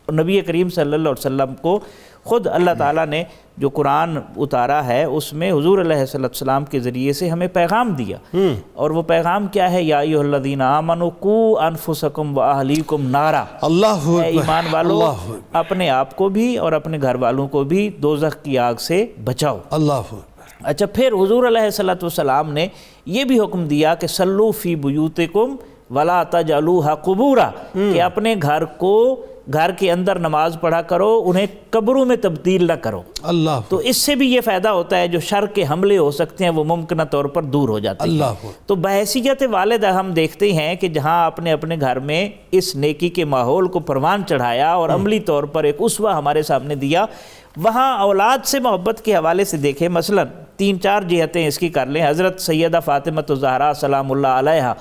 اور نبی کریم صلی اللہ علیہ وسلم کو خود اللہ تعالیٰ نے جو قرآن اتارا ہے اس میں حضور علیہ السلام کے ذریعے سے ہمیں پیغام دیا، اور وہ پیغام کیا ہے؟ یا ایھا الذین آمنوا قوا انفسکم واہلیکم نارا، اللہ اے ایمان والو اپنے آپ کو بھی اور اپنے گھر والوں کو بھی دوزخ کی آگ سے بچاؤ۔ اللہ۔ اچھا، پھر حضور علیہ السلام نے یہ بھی حکم دیا کہ صلوا فی بیوتکم ولا تجعلوها قبورا، کہ اپنے گھر کے اندر نماز پڑھا کرو، انہیں قبروں میں تبدیل نہ کرو۔ اللہ۔ تو اس سے بھی یہ فائدہ ہوتا ہے، جو شر کے حملے ہو سکتے ہیں وہ ممکنہ طور پر دور ہو جاتے ہیں۔ اللہ۔ تو بحیثیت والد ہم دیکھتے ہیں کہ جہاں آپ نے اپنے گھر میں اس نیکی کے ماحول کو پروان چڑھایا اور عملی طور پر ایک اسوہ ہمارے سامنے دیا، وہاں اولاد سے محبت کے حوالے سے دیکھیں، مثلا 3-4 جہتیں اس کی کر لیں۔ حضرت سیدہ فاطمہ الزہرا سلام اللہ علیہا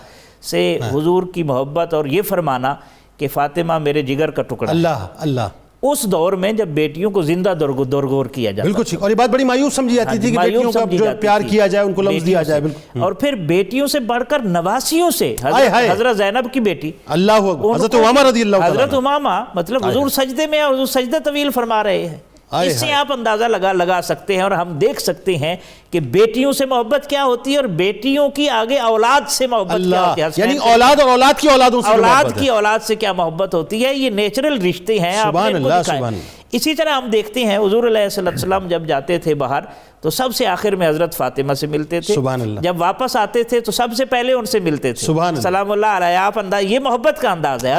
سے حضور کی محبت، اور یہ فرمانا کہ فاطمہ میرے جگر کا ٹکڑا۔ اللہ اللہ۔ اس دور میں جب بیٹیوں کو زندہ درگور کیا جاتا، بالکل ٹھیک، اور یہ بات بڑی مایوس سمجھی جاتی تھی کہ بیٹیوں کا جو پیار کیا جائے، ان کو لفظ دیا جائے۔ بالکل۔ اور پھر بیٹیوں سے بڑھ کر نواسیوں سے حضرت زینب کی بیٹی، اللہ اکبر، حضرت امامہ رضی اللہ عنہ، حضرت امامہ، مطلب حضور سجدے میں، اور حضور سجدہ طویل فرما رہے ہیں۔ اس سے آپ اندازہ لگا سکتے ہیں، اور ہم دیکھ سکتے ہیں کہ بیٹیوں سے محبت کیا ہوتی ہے، اور بیٹیوں کی آگے اولاد سے محبت کیا ہوتی ہے۔ یعنی اولاد اور اولاد کی اولادوں سے، اولاد کی اولاد سے کیا محبت ہوتی ہے، یہ نیچرل رشتے ہیں۔ سبحان اللہ، سبحان اللہ۔ اسی طرح ہم دیکھتے ہیں حضور علیہ السلام جب جاتے تھے باہر تو سب سے آخر میں حضرت فاطمہ سے ملتے تھے، سبحان اللہ۔ جب واپس آتے تھے تو سب سے پہلے ان سے ملتے تھے، سبحان اللہ، سلام اللہ علیہ۔ آپ یہ محبت کا انداز ہے۔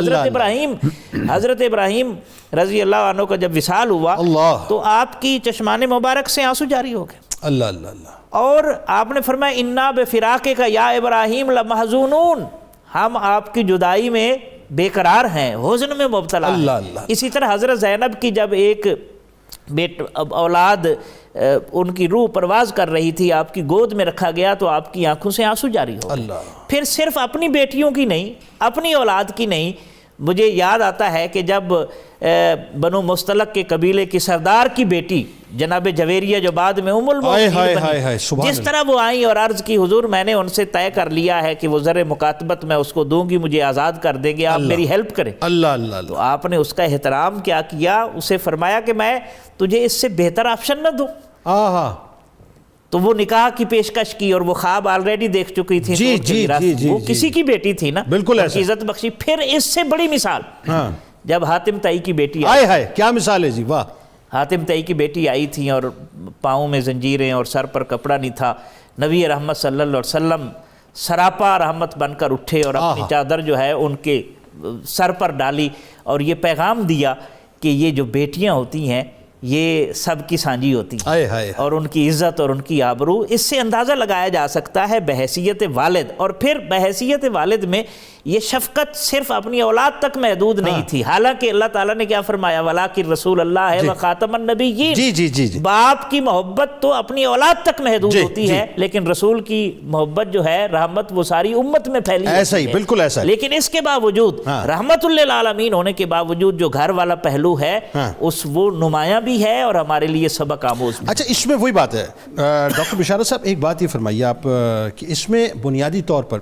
حضرت ابراہیم رضی اللہ عنہ کا جب وصال ہوا تو آپ کی چشمان مبارک سے آنسو جاری ہو گئے۔ اللہ اللہ اللہ۔ اور آپ نے فرمایا انا بفراقک یا ابراہیم لمحزونون، ہم آپ کی جدائی میں بے قرار ہیں، حزن میں مبتلا ہیں۔ اللہ اللہ۔ اسی طرح حضرت زینب کی جب ایک اولاد ان کی روح پرواز کر رہی تھی، آپ کی گود میں رکھا گیا تو آپ کی آنکھوں سے آنسو جاری ہو گئے۔ پھر صرف اپنی بیٹیوں کی نہیں، اپنی اولاد کی نہیں، مجھے یاد آتا ہے کہ جب بنو مستلق کے قبیلے کی سردار کی بیٹی جناب جویریہ جو بعد میں ام المؤمنین بنی، جس طرح وہ آئیں اور عرض کی حضور میں نے ان سے طے کر لیا ہے کہ وہ زر مکاتبت میں اس کو دوں گی، مجھے آزاد کر دیں گے، آپ میری ہیلپ کریں۔ اللہ اللہ۔ تو آپ نے اس کا احترام کیا کیا، اسے فرمایا کہ میں تجھے اس سے بہتر آپشن نہ دوں۔ تو وہ نکاح کی پیشکش کی، اور وہ خواب آلریڈی دیکھ چکی تھی، وہ کسی کی بیٹی تھی نا، بالکل عزت بخشی۔ پھر اس سے بڑی مثال جب حاتم طائی کی بیٹی آئی، کیا مثال ہے جی، واہ۔ حاتم طائی کی بیٹی آئی تھی اور پاؤں میں زنجیریں اور سر پر کپڑا نہیں تھا، نبی رحمت صلی اللہ علیہ وسلم سراپا رحمت بن کر اٹھے اور اپنی چادر جو ہے ان کے سر پر ڈالی، اور یہ پیغام دیا کہ یہ جو بیٹیاں ہوتی ہیں یہ سب کی سانجی ہوتی ہیں، اور ان کی عزت اور ان کی آبرو، اس سے اندازہ لگایا جا سکتا ہے بحیثیت والد۔ اور پھر بحیثیت والد میں یہ شفقت صرف اپنی اولاد تک محدود نہیں تھی، حالانکہ اللہ تعالیٰ نے کیا فرمایا، وَلَٰكِن رسول اللہ ہے وَخَاتَمَ النَّبِيِّينَ۔ باپ کی محبت تو اپنی اولاد تک محدود ہوتی ہے، لیکن رسول کی محبت جو ہے رحمت وہ ساری امت میں پھیلی ایسا ہی، بالکل ایسا ہے۔ لیکن اس کے باوجود رحمت للعالمین ہونے کے باوجود جو گھر والا پہلو ہے اس وہ نمایاں بھی ہے اور ہمارے لیے سبق آموز بھی۔ اچھا، اس میں وہی بات ہے ڈاکٹر بشارت صاحب، ایک بات یہ فرمائیے آپ کہ اس میں بنیادی طور پر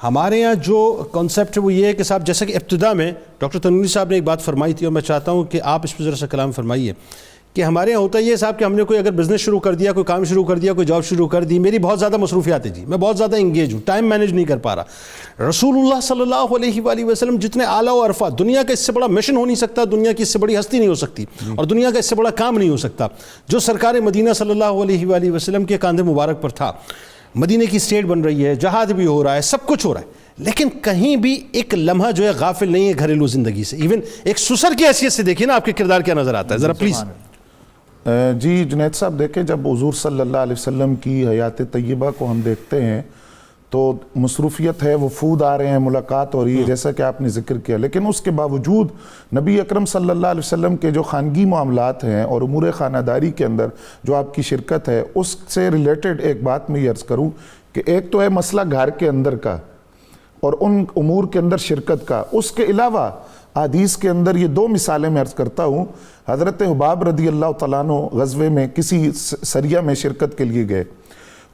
ہمارے یہاں جو کانسیپٹ ہے وہ یہ ہے کہ صاحب، جیسا کہ ابتدا میں ڈاکٹر تنویر صاحب نے ایک بات فرمائی تھی، اور میں چاہتا ہوں کہ آپ اس پہ ذرا سا کلام فرمائیے کہ ہمارے یہاں ہوتا یہ ہے صاحب کہ ہم نے کوئی اگر بزنس شروع کر دیا، کوئی کام شروع کر دیا، کوئی جاب شروع کر دی، میری بہت زیادہ مصروفیات ہیں جی، میں بہت زیادہ انگیج ہوں، ٹائم مینیج نہیں کر پا رہا۔ رسول اللہ صلی اللہ علیہ وآلہ وسلم جتنے اعلیٰ و عرفہ، دنیا کا اس سے بڑا مشن ہو نہیں سکتا، دنیا کی اس سے بڑی ہستی نہیں ہو سکتی، اور دنیا کا اس سے بڑا کام نہیں ہو سکتا جو سرکار مدینہ صلی اللہ علیہ وآلہ وسلم کے کاندھے مبارک پر تھا۔ مدینے کی اسٹیٹ بن رہی ہے، جہاد بھی ہو رہا ہے، سب کچھ ہو رہا ہے، لیکن کہیں بھی ایک لمحہ جو ہے غافل نہیں ہے گھریلو زندگی سے. ایون ایک سسر کی حیثیت سے دیکھیے نا آپ کے کردار کیا نظر آتا ہے، ذرا پلیز. جی جنید صاحب دیکھیں، جب حضور صلی اللہ علیہ وسلم کی حیات طیبہ کو ہم دیکھتے ہیں تو مصروفیت ہے، وفود آ رہے ہیں، ملاقات ہو رہی ہے جیسا کہ آپ نے ذکر کیا، لیکن اس کے باوجود نبی اکرم صلی اللہ علیہ وسلم کے جو خانگی معاملات ہیں اور امور خانہ داری کے اندر جو آپ کی شرکت ہے، اس سے ریلیٹڈ ایک بات میں یہ عرض کروں کہ ایک تو ہے مسئلہ گھر کے اندر کا اور ان امور کے اندر شرکت کا. اس کے علاوہ حدیث کے اندر یہ 2 مثالیں میں عرض کرتا ہوں. حضرت حباب رضی اللہ تعالیٰ عنہ غزوے میں کسی سریہ میں شرکت کے لیے گئے.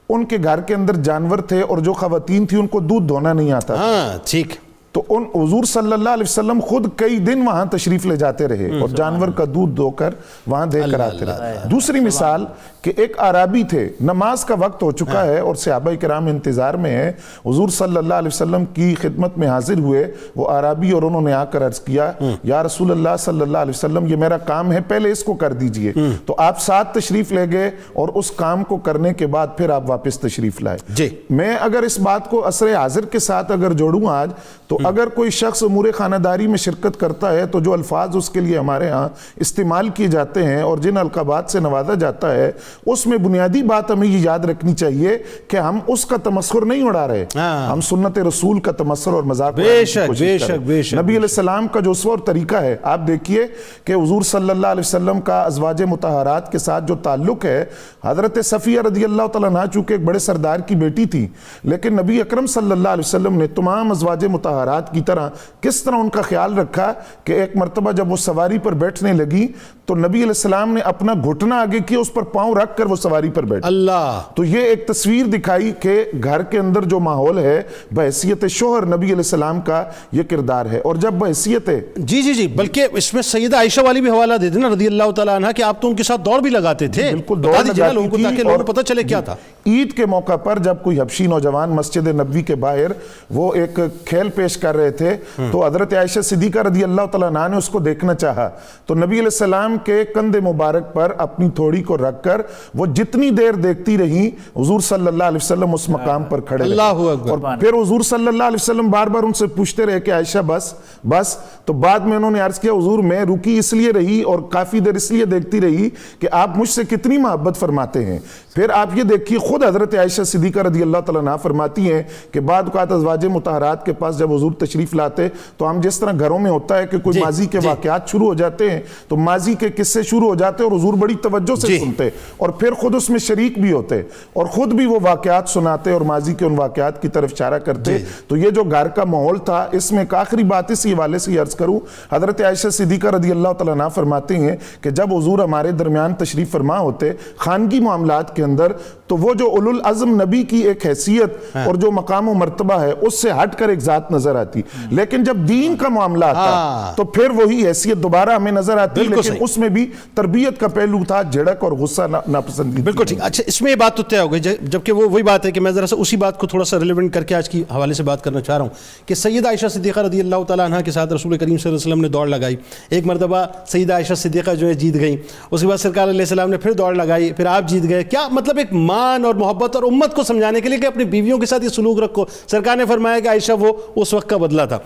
ان کے گھر کے اندر جانور تھے اور جو خواتین تھیں ان کو دودھ دھونا نہیں آتا. ہاں ٹھیک. تو ان حضور صلی اللہ علیہ وسلم خود کئی دن وہاں تشریف لے جاتے رہے اور جانور کا دودھ دھو کر وہاں دے کر آتے رہے. دوسری مثال کہ ایک عرابی تھے، نماز کا وقت ہو چکا ہے اور صحابہ کرام انتظار میں ہیں، حضور صلی اللہ علیہ وسلم کی خدمت میں حاضر ہوئے وہ عرابی اور انہوں نے آ کر عرض کیا یا رسول اللہ صلی اللہ علیہ وسلم یہ میرا کام ہے، پہلے اس کو کر دیجئے. تو آپ ساتھ تشریف لے گئے اور اس کام کو کرنے کے بعد پھر آپ واپس تشریف لائے. جی میں اگر اس بات کو عصر حاضر کے ساتھ اگر جوڑوں آج تو اگر کوئی شخص امور خانہ داری میں شرکت کرتا ہے تو جو الفاظ اس کے لیے ہمارے ہاں استعمال کیے جاتے ہیں اور جن القابات سے نوازا جاتا ہے اس میں بنیادی بات ہمیں یہ یاد رکھنی چاہیے کہ ہم اس کا تمسخر نہیں اڑا رہے، ہم سنت رسول کا تمسخر اور مذاق بے شک بے شک بے شک. نبی علیہ السلام کا جو اسوہ اور طریقہ ہے آپ دیکھیے کہ حضور صلی اللہ علیہ وسلم کا ازواج مطہرات کے ساتھ جو تعلق ہے، حضرت صفیہ رضی اللہ تعالیٰ عنہا چونکہ ایک بڑے سردار کی بیٹی تھی لیکن نبی اکرم صلی اللہ علیہ وسلم نے تمام ازواج مطہرات کی طرح کس طرح ان کا خیال رکھا کہ ایک مرتبہ جب وہ سواری پر بیٹھنے لگی تو نبی علیہ السلام نے اپنا گھٹنا آگے کیا، اس پر پاؤں رکھ کر وہ سواری پر بیٹھ. اللہ. تو یہ ایک تصویر دکھائی کہ گھر کے اندر جو ماحول ہے بحیثیت شوہر نبی علیہ السلام کا یہ کردار ہے. اور جب بحیثیت جی بلکہ اس میں سیدہ عائشہ والی بھی حوالہ دے دینا رضی اللہ تعالیٰ عنہ کہ آپ تو ان کے ساتھ دوڑ بھی لگاتے تھے. بالکل بتا دیجیے نا لوگوں کو تاکہ لوگوں کو پتہ چلے کیا تھا. عید کے موقع پر جب کوئی حبشی نوجوان مسجد نبوی کے باہر وہ ایک کھیل پیش کر رہے تھے تو حضرت عائشہ صدیقہ رضی اللہ تعالیٰ عنہ نے اس کو دیکھنا چاہا تو نبی علیہ السلام کے کندھے مبارک پر اپنی تھوڑی کو رکھ کر وہ جتنی دیر دیکھتی رہی حضور صلی اللہ علیہ وسلم اس مقام پر کھڑے رہے. اللہ اکبر. اور پھر حضور صلی اللہ علیہ وسلم بار بار ان سے پوچھتے رہے کہ عائشہ بس. تو بعد میں انہوں نے عرض کیا حضور میں رکی اس لیے رہی اور کافی دیر اس لیے دیکھتی رہی کہ آپ مجھ سے کتنی محبت فرماتے ہیں. پھر آپ یہ دیکھیے خود حضرت عائشہ صدیقہ رضی اللہ تعالیٰ عنہ فرماتی ہیں کہ بعد اوقات ازواج مطہرات کے پاس جب حضور تشریف لاتے تو ہم جس طرح گھروں میں ہوتا ہے کہ کوئی ماضی کے واقعات شروع ہو جاتے ہیں تو ماضی کے قصے شروع ہو جاتے اور حضور بڑی توجہ سے سنتے اور پھر خود اس میں شریک بھی ہوتے اور خود بھی وہ واقعات سناتے اور ماضی کے ان واقعات کی طرف اشارہ کرتے. تو یہ جو گھر کا ماحول تھا اس میں ایک آخری بات اسی حوالے سے عرض کروں، حضرت عائشہ صدیقہ رضی اللہ تعالیٰ عنہ فرماتے ہیں کہ جب حضور ہمارے درمیان تشریف فرما ہوتے خانگی معاملات کے اندر تو وہ جو اولو العزم نبی کی ایک حیثیت اور جو مقام و مرتبہ ہے اس سے ہٹ کر ایک ذات نظر آتی، لیکن جب دین کا معاملہ آتا تو پھر وہی حیثیت دوبارہ ہمیں نظر آتی، لیکن اس میں بھی تربیت کا پہلو تھا، جھڑک اور غصہ ناپسندی. بالکل ٹھیک. اچھا اس میں یہ بات تو طے ہو گئی جبکہ وہ وہی بات ہے کہ میں ذرا سا اسی بات کو تھوڑا سا ریلیونٹ کر کے آج کی حوالے سے بات کرنا چاہ رہا ہوں کہ سیدہ عائشہ صدیقہ رضی اللہ تعالیٰ عنہ کے ساتھ رسول کریم صلی اللہ علیہ وسلم نے دوڑ لگائی. ایک مرتبہ سیدہ عائشہ صدیقہ جو ہے جیت گئیں، اس کے بعد سرکار علیہ السلام نے پھر دوڑ لگائی، پھر آپ جیت گئے. کیا مطلب ایک مان اور محبت اور امت کو سمجھانے کے لیے کہ اپنی بیویوں کے ساتھ یہ سلوک رکھو. سرکار نے فرمایا کہ عائشہ وہ اس وقت کا بدلہ تھا.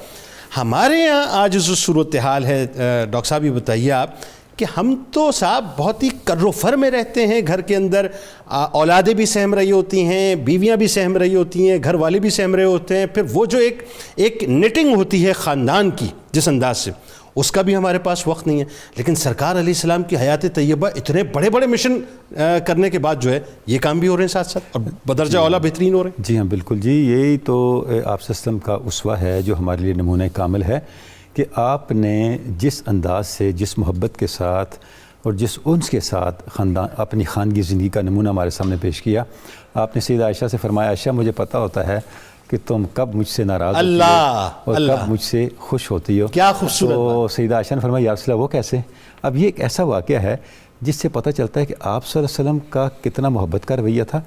ہمارے یہاں آج جو صورتحال ہے ڈاکٹر صاحب یہ بتائیے آپ کہ ہم تو صاحب بہت ہی کر و فر میں رہتے ہیں، گھر کے اندر اولادیں بھی سہم رہی ہوتی ہیں، بیویاں بھی سہم رہی ہوتی ہیں، گھر والے بھی سہم رہے ہوتے ہیں، پھر وہ جو ایک نیٹنگ ہوتی ہے خاندان کی جس انداز سے اس کا بھی ہمارے پاس وقت نہیں ہے. لیکن سرکار علیہ السلام کی حیات طیبہ اتنے بڑے بڑے مشن کرنے کے بعد جو ہے یہ کام بھی ہو رہے ہیں ساتھ ساتھ اور بدرجہ اولا بہترین ہو رہے ہیں. جی ہاں بالکل جی، یہی تو آپ سسٹم کا اسوہ ہے جو ہمارے لیے نمونہ کامل ہے کہ آپ نے جس انداز سے جس محبت کے ساتھ اور جس انس کے ساتھ خاندان اپنی خانگی زندگی کا نمونہ ہمارے سامنے پیش کیا. آپ نے سیدہ عائشہ سے فرمایا عائشہ مجھے پتہ ہوتا ہے کہ تم کب مجھ سے ناراض ہوتی ہو اور کب مجھ سے خوش ہوتی ہو. کیا خوبصورت. تو سیدہ عائشہ نے فرمایا یا رسول اللہ وہ کیسے؟ اب یہ ایک ایسا واقعہ ہے جس سے پتہ چلتا ہے کہ آپ صلی اللہ علیہ وسلم کا کتنا محبت کا رویہ تھا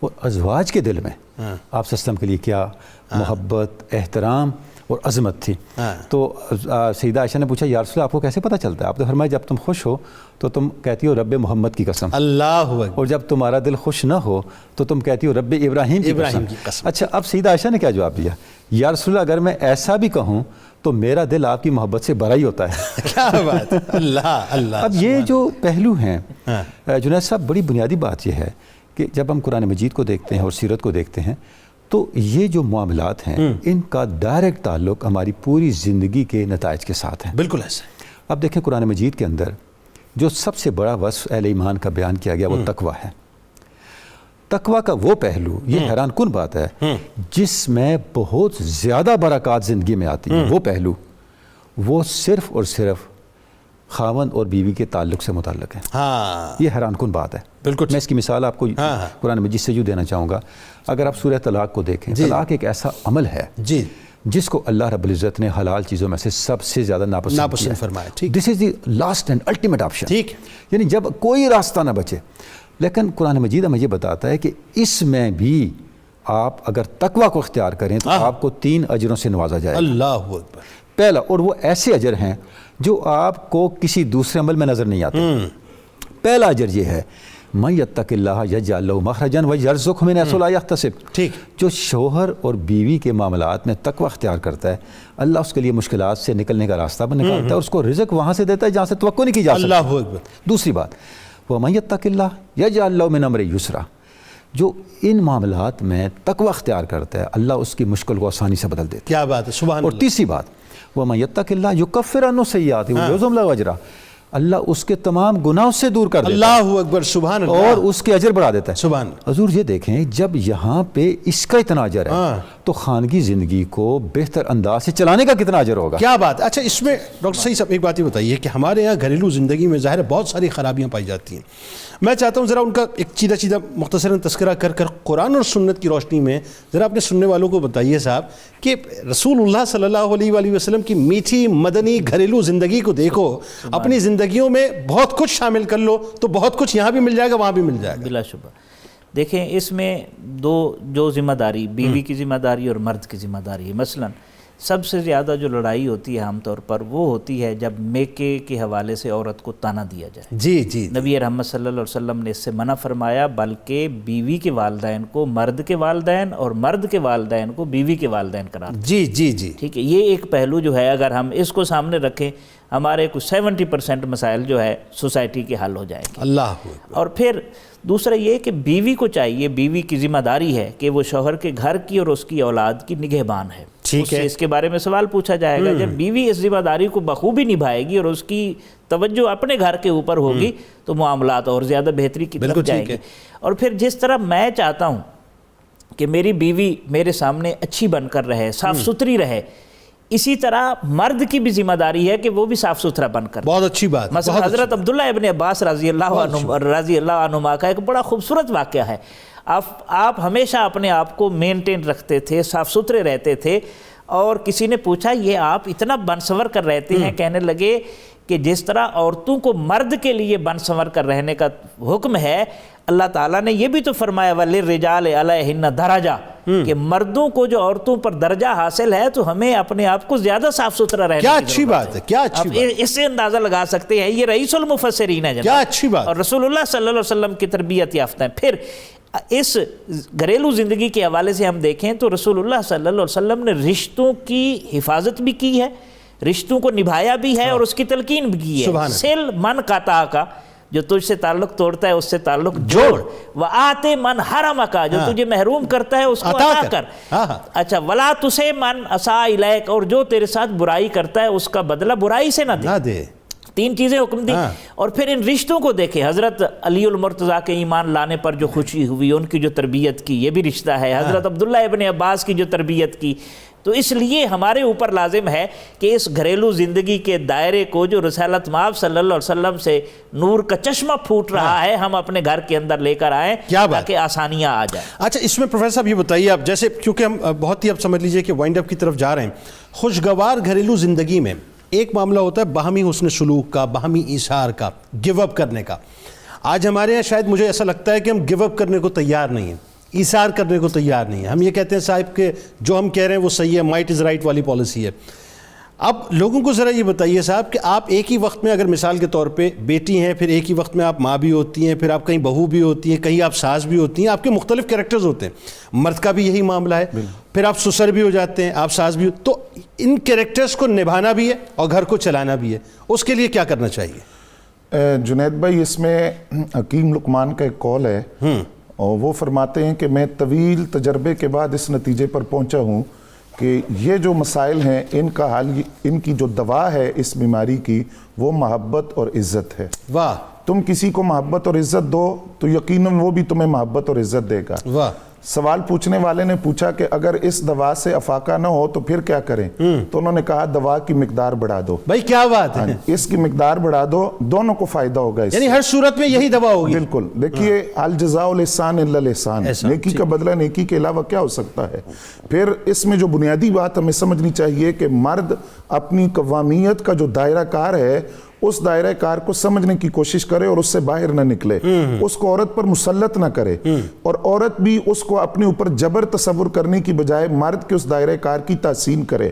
اور ازواج کے دل میں آپ صلی اللہ علیہ وسلم کے لیے کیا محبت، احترام اور عظمت تھی. تو سیدہ عائشہ نے پوچھا یا رسول اللہ آپ کو کیسے پتہ چلتا ہے؟ آپ نے فرمایا جب تم خوش ہو تو تم کہتی ہو رب محمد کی قسم، اللہ اکبر، اور جب تمہارا دل خوش نہ ہو تو تم کہتی ہو رب ابراہیم کی قسم. اچھا اب سیدہ عائشہ نے کیا جواب دیا؟ یا رسول اللہ اگر میں ایسا بھی کہوں تو میرا دل آپ کی محبت سے بھرا ہی ہوتا ہے. کیا بات، اللہ اللہ. اب یہ جو پہلو ہیں جنید صاحب، بڑی بنیادی بات یہ ہے کہ جب ہم قرآن مجید کو دیکھتے ہیں اور سیرت کو دیکھتے ہیں تو یہ جو معاملات ہیں ان کا ڈائریکٹ تعلق ہماری پوری زندگی کے نتائج کے ساتھ ہیں. بالکل ایسے. اب دیکھیں قرآن مجید کے اندر جو سب سے بڑا وصف اہل ایمان کا بیان کیا گیا وہ تقویٰ ہے. تقویٰ کا وہ پہلو، یہ حیران کن بات ہے، جس میں بہت زیادہ برکات زندگی میں آتی ہیں، وہ پہلو وہ صرف اور صرف خاوند اور بیوی کے تعلق سے متعلق ہے. ہاں یہ حیران کن بات ہے. بالکل. میں اس کی مثال آپ کو قرآن مجید سے یوں دینا چاہوں گا. اگر آپ سورہ طلاق کو دیکھیں، طلاق ایک ایسا عمل ہے جی جس کو اللہ رب العزت نے حلال چیزوں میں سے سب سے زیادہ ناپسند فرمایا. This is the last and ultimate option. ٹھیک، یعنی جب کوئی راستہ نہ بچے. لیکن قرآن مجید ہمیں یہ بتاتا ہے کہ اس میں بھی آپ اگر تقویٰ کو اختیار کریں تو آپ کو 3 اجروں سے نوازا جائے گا. اللہ اکبر. پہلا، اور وہ ایسے اجر ہیں جو آپ کو کسی دوسرے عمل میں نظر نہیں آتے. پہلا اجر یہ ہے من یتق اللہ یجعل لہ مخرجا ویرزقہ من حیث لا یحتسب. ٹھیک. جو شوہر اور بیوی کے معاملات میں تقویٰ اختیار کرتا ہے اللہ اس کے لیے مشکلات سے نکلنے کا راستہ نکالتا ہے اور اس کو رزق وہاں سے دیتا ہے جہاں سے توقع نہیں کی جا سکتی. اللہ اکبر. دوسری بات ومن یتق اللہ یجعل لہ من امرہ یسرا. جو ان معاملات میں تقویٰ اختیار کرتا ہے اللہ اس کی مشکل کو آسانی سے بدل دیتا ہے. کیا بات ہے، سبحان اور اللہ. تیسری بات وَمَن يَتَّقِ اللَّهَ يُكَفِّرْ عَنْهُ سَيِّئَاتِهِ وَيُعْظِمْ لَهُ أَجْرًا. اللہ اس کے تمام گناہوں سے دور کر دیتا ہے. اللہ اکبر، سبحان اللہ. اور اس کے اجر بڑھا دیتا ہے. سبحان. حضور یہ دیکھیں جب یہاں پہ اس کا اتنا اجر ہے تو خانگی زندگی کو بہتر انداز سے چلانے کا کتنا اجر ہوگا. کیا بات. اچھا اس میں ڈاکٹر صحیح صاحب ایک بات یہ بتائیے کہ ہمارے یہاں گھریلو زندگی میں ظاہر بہت ساری خرابیاں پائی جاتی ہیں. میں چاہتا ہوں ذرا ان کا ایک سیدھا مختصراً تذکرہ کر قرآن اور سنت کی روشنی میں ذرا اپنے سننے والوں کو بتائیے صاحب کہ رسول اللہ صلی اللہ علیہ وآلہ وسلم کی میٹھی مدنی گھریلو زندگی کو دیکھو، اپنی زندگیوں میں بہت کچھ شامل کر لو تو بہت کچھ یہاں بھی مل جائے گا وہاں بھی مل جائے گا. بلا شبہ. دیکھیں اس میں جو ذمہ داری، بیوی کی ذمہ داری اور مرد کی ذمہ داری ہے. مثلاً سب سے زیادہ جو لڑائی ہوتی ہے عام طور پر وہ ہوتی ہے جب میکے کے حوالے سے عورت کو تانا دیا جائے. جی جی. نبی رحمت صلی اللہ علیہ وسلم نے اس سے منع فرمایا، بلکہ بیوی کے والدین کو مرد کے والدین اور مرد کے والدین کو بیوی کے والدین قرار دیا. جی جی جی. ٹھیک ہے. یہ ایک پہلو جو ہے اگر ہم اس کو سامنے رکھیں ہمارے کچھ 70% مسائل جو ہے سوسائٹی کے حل ہو جائیں گے. اللہ. اور پھر دوسرا یہ کہ بیوی کو چاہیے، بیوی کی ذمہ داری ہے کہ وہ شوہر کے گھر کی اور اس کی اولاد کی نگہبان ہے. ٹھیک ہے. اس کے بارے میں سوال پوچھا جائے گا. جب بیوی اس ذمہ داری کو بخوبی نبھائے گی اور اس کی توجہ اپنے گھر کے اوپر ہوگی تو معاملات اور زیادہ بہتری کی طرف جائے گی. اور پھر جس طرح میں چاہتا ہوں کہ میری بیوی میرے سامنے اچھی بن کر رہے، صاف ستھری رہے، اسی طرح مرد کی بھی ذمہ داری ہے کہ وہ بھی صاف ستھرا بن کر. بہت اچھی بات. مثلا حضرت عبداللہ ابن عباس رضی اللہ عنہما کا ایک بڑا خوبصورت واقعہ ہے. آپ ہمیشہ اپنے آپ کو مینٹین رکھتے تھے، صاف ستھرے رہتے تھے، اور کسی نے پوچھا یہ آپ اتنا بن سنور کر رہتے ہیں؟ کہنے لگے کہ جس طرح عورتوں کو مرد کے لیے بن سنور کر رہنے کا حکم ہے، اللہ تعالیٰ نے یہ بھی تو فرمایا وَلِلرِّجَالِ عَلَيْهِنَّ دَرَجَةٌ کہ مردوں کو جو عورتوں پر درجہ حاصل ہے تو ہمیں اپنے آپ کو زیادہ صاف ستھرا رہنا. کیا اچھی بات ہے، کیا اچھی بات. اس سے اندازہ لگا سکتے ہیں یہ رئیس المفسرین ہے جناب. کیا اچھی بات. اور رسول اللہ صلی اللہ علیہ وسلم کی تربیت یافتہ ہیں. پھر اس گھریلو زندگی کے حوالے سے ہم دیکھیں تو رسول اللہ صلی اللہ علیہ وسلم نے رشتوں کی حفاظت بھی کی ہے، رشتوں کو نبھایا بھی ہے اور اس کی تلقین بھی کی ہے. سل من قطع کا، جو تجھ سے تعلق توڑتا ہے اس سے تعلق جوڑ. وآتے من حرم کا، جو تجھے محروم کرتا ہے اس کو عطا کر. اچھا ولا تسے من اساء الیک، اور جو تیرے ساتھ برائی کرتا ہے اس کا بدلہ برائی سے نہ دے. 3 چیزیں حکم دی. اور پھر ان رشتوں کو دیکھیں، حضرت علی المرتضیٰ کے ایمان لانے پر جو خوشی ہوئی، ان کی جو تربیت کی، یہ بھی رشتہ ہے. حضرت عبداللہ ابن عباس کی جو تربیت کی. تو اس لیے ہمارے اوپر لازم ہے کہ اس گھریلو زندگی کے دائرے کو جو رسالت مآب صلی اللہ علیہ وسلم سے نور کا چشمہ پھوٹ رہا ہے ہم اپنے گھر کے اندر لے کر آئیں تاکہ آسانیاں آ جائیں. اچھا اس میں پروفیسر صاحب یہ بتائیے آپ، جیسے کیونکہ ہم بہت ہی اب سمجھ لیجئے کہ وائنڈ اپ کی طرف جا رہے ہیں، خوشگوار گھریلو زندگی میں ایک معاملہ ہوتا ہے باہمی حسن سلوک کا، باہمی ایثار کا، گیو اپ کرنے کا. آج ہمارے یہاں شاید مجھے ایسا لگتا ہے کہ ہم گیو اپ کرنے کو تیار نہیں ہیں. ایثار کرنے کو تیار نہیں ہے. ہم یہ کہتے ہیں صاحب کہ جو ہم کہہ رہے ہیں وہ صحیح ہے, مائٹ از رائٹ والی پالیسی ہے. اب لوگوں کو ذرا یہ بتائیے صاحب کہ آپ ایک ہی وقت میں اگر مثال کے طور پہ بیٹی ہیں, پھر ایک ہی وقت میں آپ ماں بھی ہوتی ہیں, پھر آپ کہیں بہو بھی ہوتی ہیں, کہیں آپ ساس بھی ہوتی ہیں, آپ کے مختلف کیریکٹرز ہوتے ہیں. مرد کا بھی یہی معاملہ ہے, پھر آپ سسر بھی ہو جاتے ہیں, آپ ساس بھی ہو, تو ان کیریکٹرز کو نبھانا بھی ہے اور گھر کو چلانا بھی ہے. اس کے لیے کیا کرنا چاہیے؟ جنید بھائی, اس میں حکیم لقمان کا ایک قول ہے اور وہ فرماتے ہیں کہ میں طویل تجربے کے بعد اس نتیجے پر پہنچا ہوں کہ یہ جو مسائل ہیں ان کا حل, ان کی جو دوا ہے اس بیماری کی, وہ محبت اور عزت ہے. واہ. تم کسی کو محبت اور عزت دو تو یقیناً وہ بھی تمہیں محبت اور عزت دے گا. واہ. سوال پوچھنے والے نے پوچھا کہ اگر اس دوا سے افاقہ نہ ہو تو پھر کیا کریں؟ تو انہوں نے کہا دوا کی مقدار بڑھا دو. بھائی کیا بات ہے, اس کی مقدار بڑھا دو, دونوں کو فائدہ ہوگا اس یعنی سے. ہر صورت میں یہی دوا ہوگی. بالکل. دیکھیے الجزاء الاحسان الا الاحسان, نیکی کا بدلہ نیکی کے علاوہ کیا ہو سکتا ہے. پھر اس میں جو بنیادی بات ہمیں سمجھنی چاہیے کہ مرد اپنی قوامیت کا جو دائرہ کار ہے اس دائرہ کار کو سمجھنے کی کوشش کرے اور اس سے باہر نہ نکلے, اس کو عورت پر مسلط نہ کرے, اور عورت بھی اس کو اپنے اوپر جبر تصور کرنے کی بجائے مرد کے اس دائرہ کار کی تحسین کرے.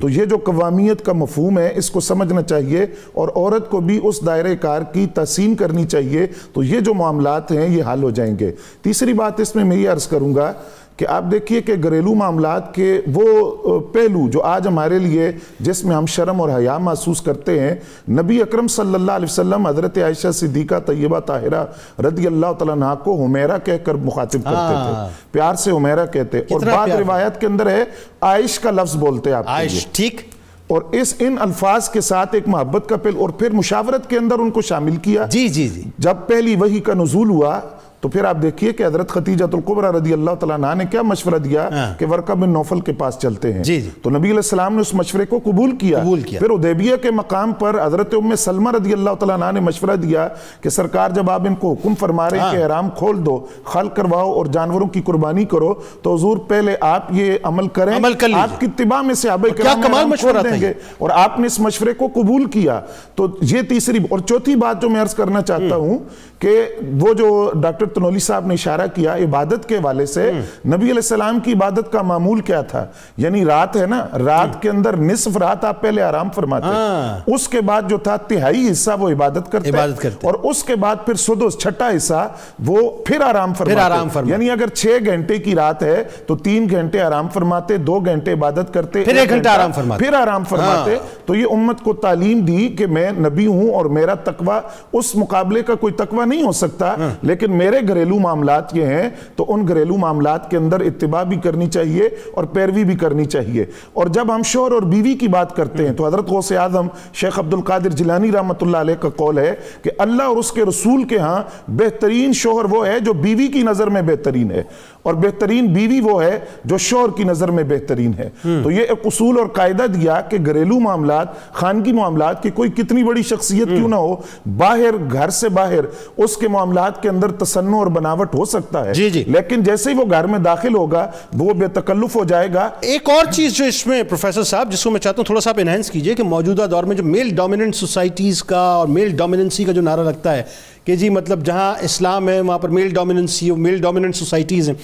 تو یہ جو قوامیت کا مفہوم ہے اس کو سمجھنا چاہیے اور عورت کو بھی اس دائرہ کار کی تحسین کرنی چاہیے, تو یہ جو معاملات ہیں یہ حل ہو جائیں گے. تیسری بات اس میں یہ عرض کروں گا کہ آپ دیکھیے کہ گھریلو معاملات کے وہ پہلو جو آج ہمارے لیے جس میں ہم شرم اور حیا محسوس کرتے ہیں, نبی اکرم صلی اللہ علیہ وسلم حضرت عائشہ صدیقہ طیبہ طاہرہ رضی اللہ تعالیٰ عنہا کو حمیرہ کہہ کر مخاطب کرتے تھے, پیار سے حمیرہ کہتے, اور بعض روایت کے اندر ہے عائش کا لفظ بولتے آپ کے لیے. ٹھیک. اور ان الفاظ کے ساتھ ایک محبت کا پہلو, اور پھر مشاورت کے اندر ان کو شامل کیا. جی جی جی. جب پہلی وحی کا نزول ہوا تو پھر آپ دیکھیے کہ حضرت خدیجہ الکبریٰ رضی اللہ تعالیٰ عنہا نے کیا مشورہ دیا کہ ورقہ بن نوفل کے پاس چلتے ہیں. تو نبی علیہ السلام نے اس مشورے کو قبول کیا. پھر حدیبیہ کے مقام پر حضرت ام سلمہ رضی اللہ تعالیٰ عنہا نے مشورہ دیا کہ سرکار جب آپ ان کو حکم فرما رہے ہیں کہ احرام کھول دو, خلع کرواؤ اور جانوروں کی قربانی کرو, تو حضور پہلے آپ یہ عمل کریں, آپ کی اتباع میں صحابہ کرام احرام کھول دیں گے, اور آپ نے اس مشورے کو قبول کیا. تو یہ تیسری. اور چوتھی بات جو میں عرض کرنا چاہتا ہوں کہ وہ جو ڈاکٹر تنولی صاحب نے اشارہ کیا عبادت کے حوالے سے, نبی علیہ السلام کی عبادت کا معمول کیا تھا؟ یعنی رات ہے نا, رات کے اندر نصف رات آپ پہلے آرام فرماتے, اس کے بعد جو تھا تہائی حصہ وہ عبادت کرتے, اور اس کے بعد پھر سدس چھٹا حصہ وہ پھر آرام فرماتے. یعنی اگر 6 گھنٹے کی رات ہے تو 3 گھنٹے آرام فرماتے, 2 گھنٹے عبادت کرتے, پھر 1 گھنٹہ آرام فرماتے, پھر آرام فرماتے. تو یہ امت کو تعلیم دی کہ میں نبی ہوں اور میرا تقوی اس مقابلے کا کوئی تقوی نہیں ہو سکتا, لیکن میرے گھریلو معاملات یہ ہیں تو ان گھریلو معاملات کے اندر اتباع بھی کرنی چاہیے اور پیروی بھی کرنی چاہیے. اور جب ہم شوہر اور بیوی کی بات کرتے ہیں تو حضرت غوث اعظم شیخ عبد القادر جیلانی رحمۃ اللہ علیہ کا قول ہے کہ اللہ اور اس کے رسول کے ہاں بہترین شوہر وہ ہے جو بیوی کی نظر میں بہترین ہے, اور بہترین بیوی وہ ہے جو شوہر کی نظر میں بہترین ہے. تو یہ ایک اصول اور قاعدہ دیا کہ گھریلو معاملات, خانگی معاملات کی کوئی کتنی بڑی شخصیت کیوں نہ ہو, باہر گھر سے باہر اس کے معاملات کے اندر تصنع اور بناوٹ ہو سکتا ہے, لیکن جیسے ہی وہ گھر میں داخل ہوگا وہ بے تکلف ہو جائے گا. ایک اور چیز جو اس میں پروفیسر صاحب جس کو میں چاہتا ہوں تھوڑا سا آپ انہینس کیجئے کہ موجودہ دور میں جو میل ڈومیننٹ سوسائٹیز کا اور میل ڈومیننسی کا جو نعرہ لگتا ہے کہ جی مطلب جہاں اسلام ہے وہاں پر میل ڈومیننسی اور میل ڈومیننٹ سوسائٹیز ہیں,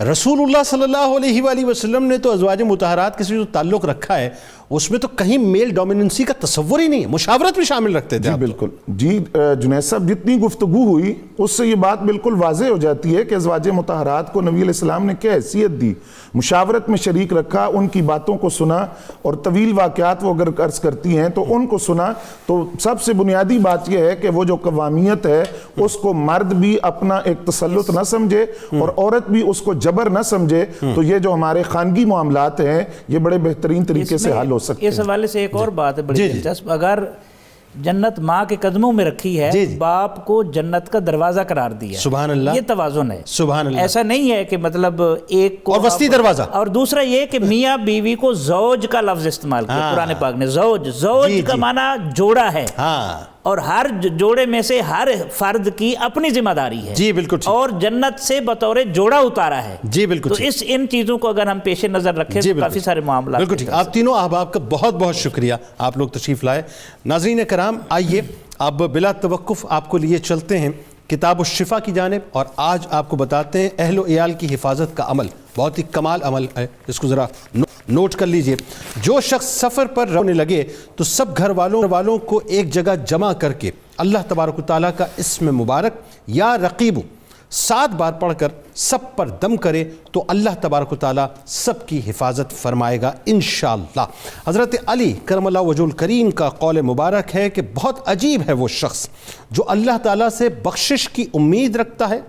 رسول اللہ صلی اللہ علیہ وآلہ وسلم نے تو ازواج مطہرات کے سے جو تعلق رکھا ہے اس میں تو کہیں میل ڈومیننسی کا تصور ہی نہیں ہے, مشاورت بھی شامل رکھتے تھے. جی بالکل. جی جنید صاحب, جتنی گفتگو ہوئی اس سے یہ بات بالکل واضح ہو جاتی ہے کہ ازواج مطہرات کو نبی علیہ السلام نے کیا حیثیت دی, مشاورت میں شریک رکھا, ان کی باتوں کو سنا, اور طویل واقعات وہ اگر عرض کرتی ہیں تو ان کو سنا. تو سب سے بنیادی بات یہ ہے کہ وہ جو قوامیت ہے اس کو مرد بھی اپنا ایک تسلط نہ سمجھے اور عورت بھی اس کو جبر نہ سمجھے. تو یہ جو ہمارے خانگی معاملات ہیں یہ بڑے بہترین طریقے سے حل ہو سکتے ہیں. اس حوالے سے ایک اور بات ہے بڑی دلچسپ, اگر جنت ماں کے قدموں میں رکھی ہے, باپ کو جنت کا دروازہ قرار دیا, سبحان اللہ, یہ توازن ہے. سبحان اللہ. ایسا نہیں ہے کہ مطلب ایک کو اور وسطی دروازہ, اور دوسرا یہ کہ میاں بیوی کو زوج کا لفظ استعمال کیا قرآن پاک نے. زوج کا معنی جوڑا ہے, اور ہر جوڑے میں سے ہر فرد کی اپنی ذمہ داری ہے. جی بالکل, اور جنت سے بطور جوڑا اتارا ہے. جی بالکل. تو ان چیزوں کو اگر ہم پیش نظر رکھیں تو کافی سارے معاملات. بالکل ٹھیک. آپ تینوں احباب کا بہت بہت شکریہ, آپ لوگ تشریف لائے. ناظرین کرام, آئیے اب بلا توقف آپ کو لیے چلتے ہیں کتاب الشفا کی جانب، اور آج آپ کو بتاتے ہیں اہل و عیال کی حفاظت کا عمل، بہت ہی کمال عمل ہے، اس کو ذرا نوٹ کر لیجئے۔ جو شخص سفر پر رونے لگے تو سب گھر والوں کو ایک جگہ جمع کر کے اللہ تبارک و تعالیٰ کا اسم مبارک یا رقیب 7 بار پڑھ کر سب پر دم کرے تو اللہ تبارک و تعالیٰ سب کی حفاظت فرمائے گا انشاءاللہ۔ حضرت علی کرم اللہ وجہ الکریم کا قول مبارک ہے کہ بہت عجیب ہے وہ شخص جو اللہ تعالیٰ سے بخشش کی امید رکھتا ہے،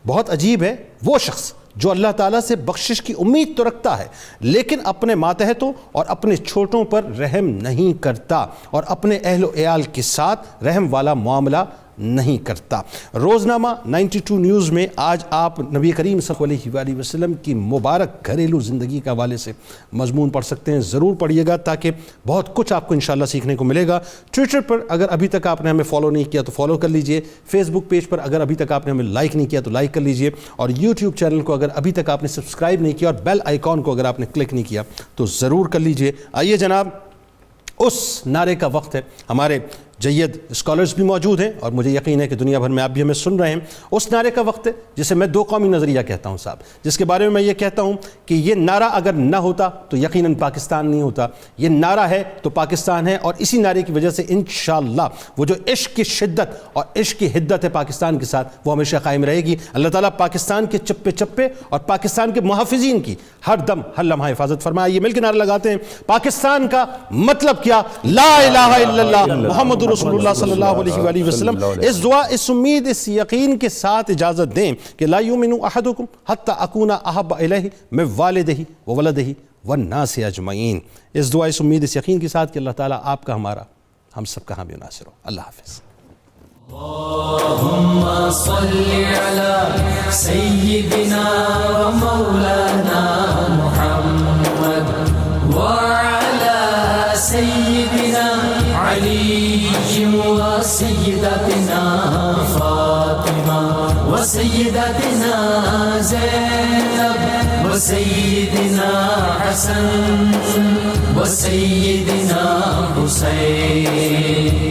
بہت عجیب ہے وہ شخص جو اللہ تعالیٰ سے بخشش کی امید تو رکھتا ہے لیکن اپنے ماتحتوں اور اپنے چھوٹوں پر رحم نہیں کرتا اور اپنے اہل و عیال کے ساتھ رحم والا معاملہ نہیں کرتا۔ روزنامہ 92 نیوز میں آج آپ نبی کریم صلی اللہ علیہ وآلہ وسلم کی مبارک گھریلو زندگی کے حوالے سے مضمون پڑھ سکتے ہیں، ضرور پڑھیے گا تاکہ بہت کچھ آپ کو انشاءاللہ سیکھنے کو ملے گا۔ ٹویٹر پر اگر ابھی تک آپ نے ہمیں فالو نہیں کیا تو فالو کر لیجئے، فیس بک پیج پر اگر ابھی تک آپ نے ہمیں لائک نہیں کیا تو لائک کر لیجئے، اور یوٹیوب چینل کو اگر ابھی تک آپ نے سبسکرائب نہیں کیا اور بیل آئیکن کو اگر آپ نے کلک نہیں کیا تو ضرور کر لیجئے۔ آئیے جناب، اس نعرے کا وقت ہے، ہمارے جید اسکالرز بھی موجود ہیں اور مجھے یقین ہے کہ دنیا بھر میں آپ بھی ہمیں سن رہے ہیں۔ اس نعرے کا وقت ہے جسے میں 2 قومی نظریہ کہتا ہوں صاحب، جس کے بارے میں یہ کہتا ہوں کہ یہ نعرہ اگر نہ ہوتا تو یقیناً پاکستان نہیں ہوتا، یہ نعرہ ہے تو پاکستان ہے، اور اسی نعرے کی وجہ سے انشاءاللہ وہ جو عشق کی شدت اور عشق کی حدت ہے پاکستان کے ساتھ وہ ہمیشہ قائم رہے گی۔ اللہ تعالیٰ پاکستان کے چپے چپے اور پاکستان کے محافظین کی ہر دم ہر لمحہ حفاظت فرمائے۔ یہ مل کے نعرہ لگاتے ہیں، پاکستان کا مطلب کیا؟ لا الہ الا اللہ محمد رسول اللہ صلی اللہ علیہ وآلہ وسلم۔ اس دعا، اس امید، اس یقین کے ساتھ اجازت دیں کہ لا یؤمن احدکم حتی اکون احب الیہ من والدہ وولدہ والناس اجمعین۔ اس دعا، اس امید، اس یقین کے ساتھ کہ اللہ تعالیٰ آپ کا، ہمارا، ہم سب کا حامی و ناصر ہو۔ اللہ حافظ۔ اللهم صل على سيدنا ومولانا محمد وعلى سيدنا علي وسيدتنا فاطمة وسيدتنا زينب وسيدنا حسن وسيدنا حسين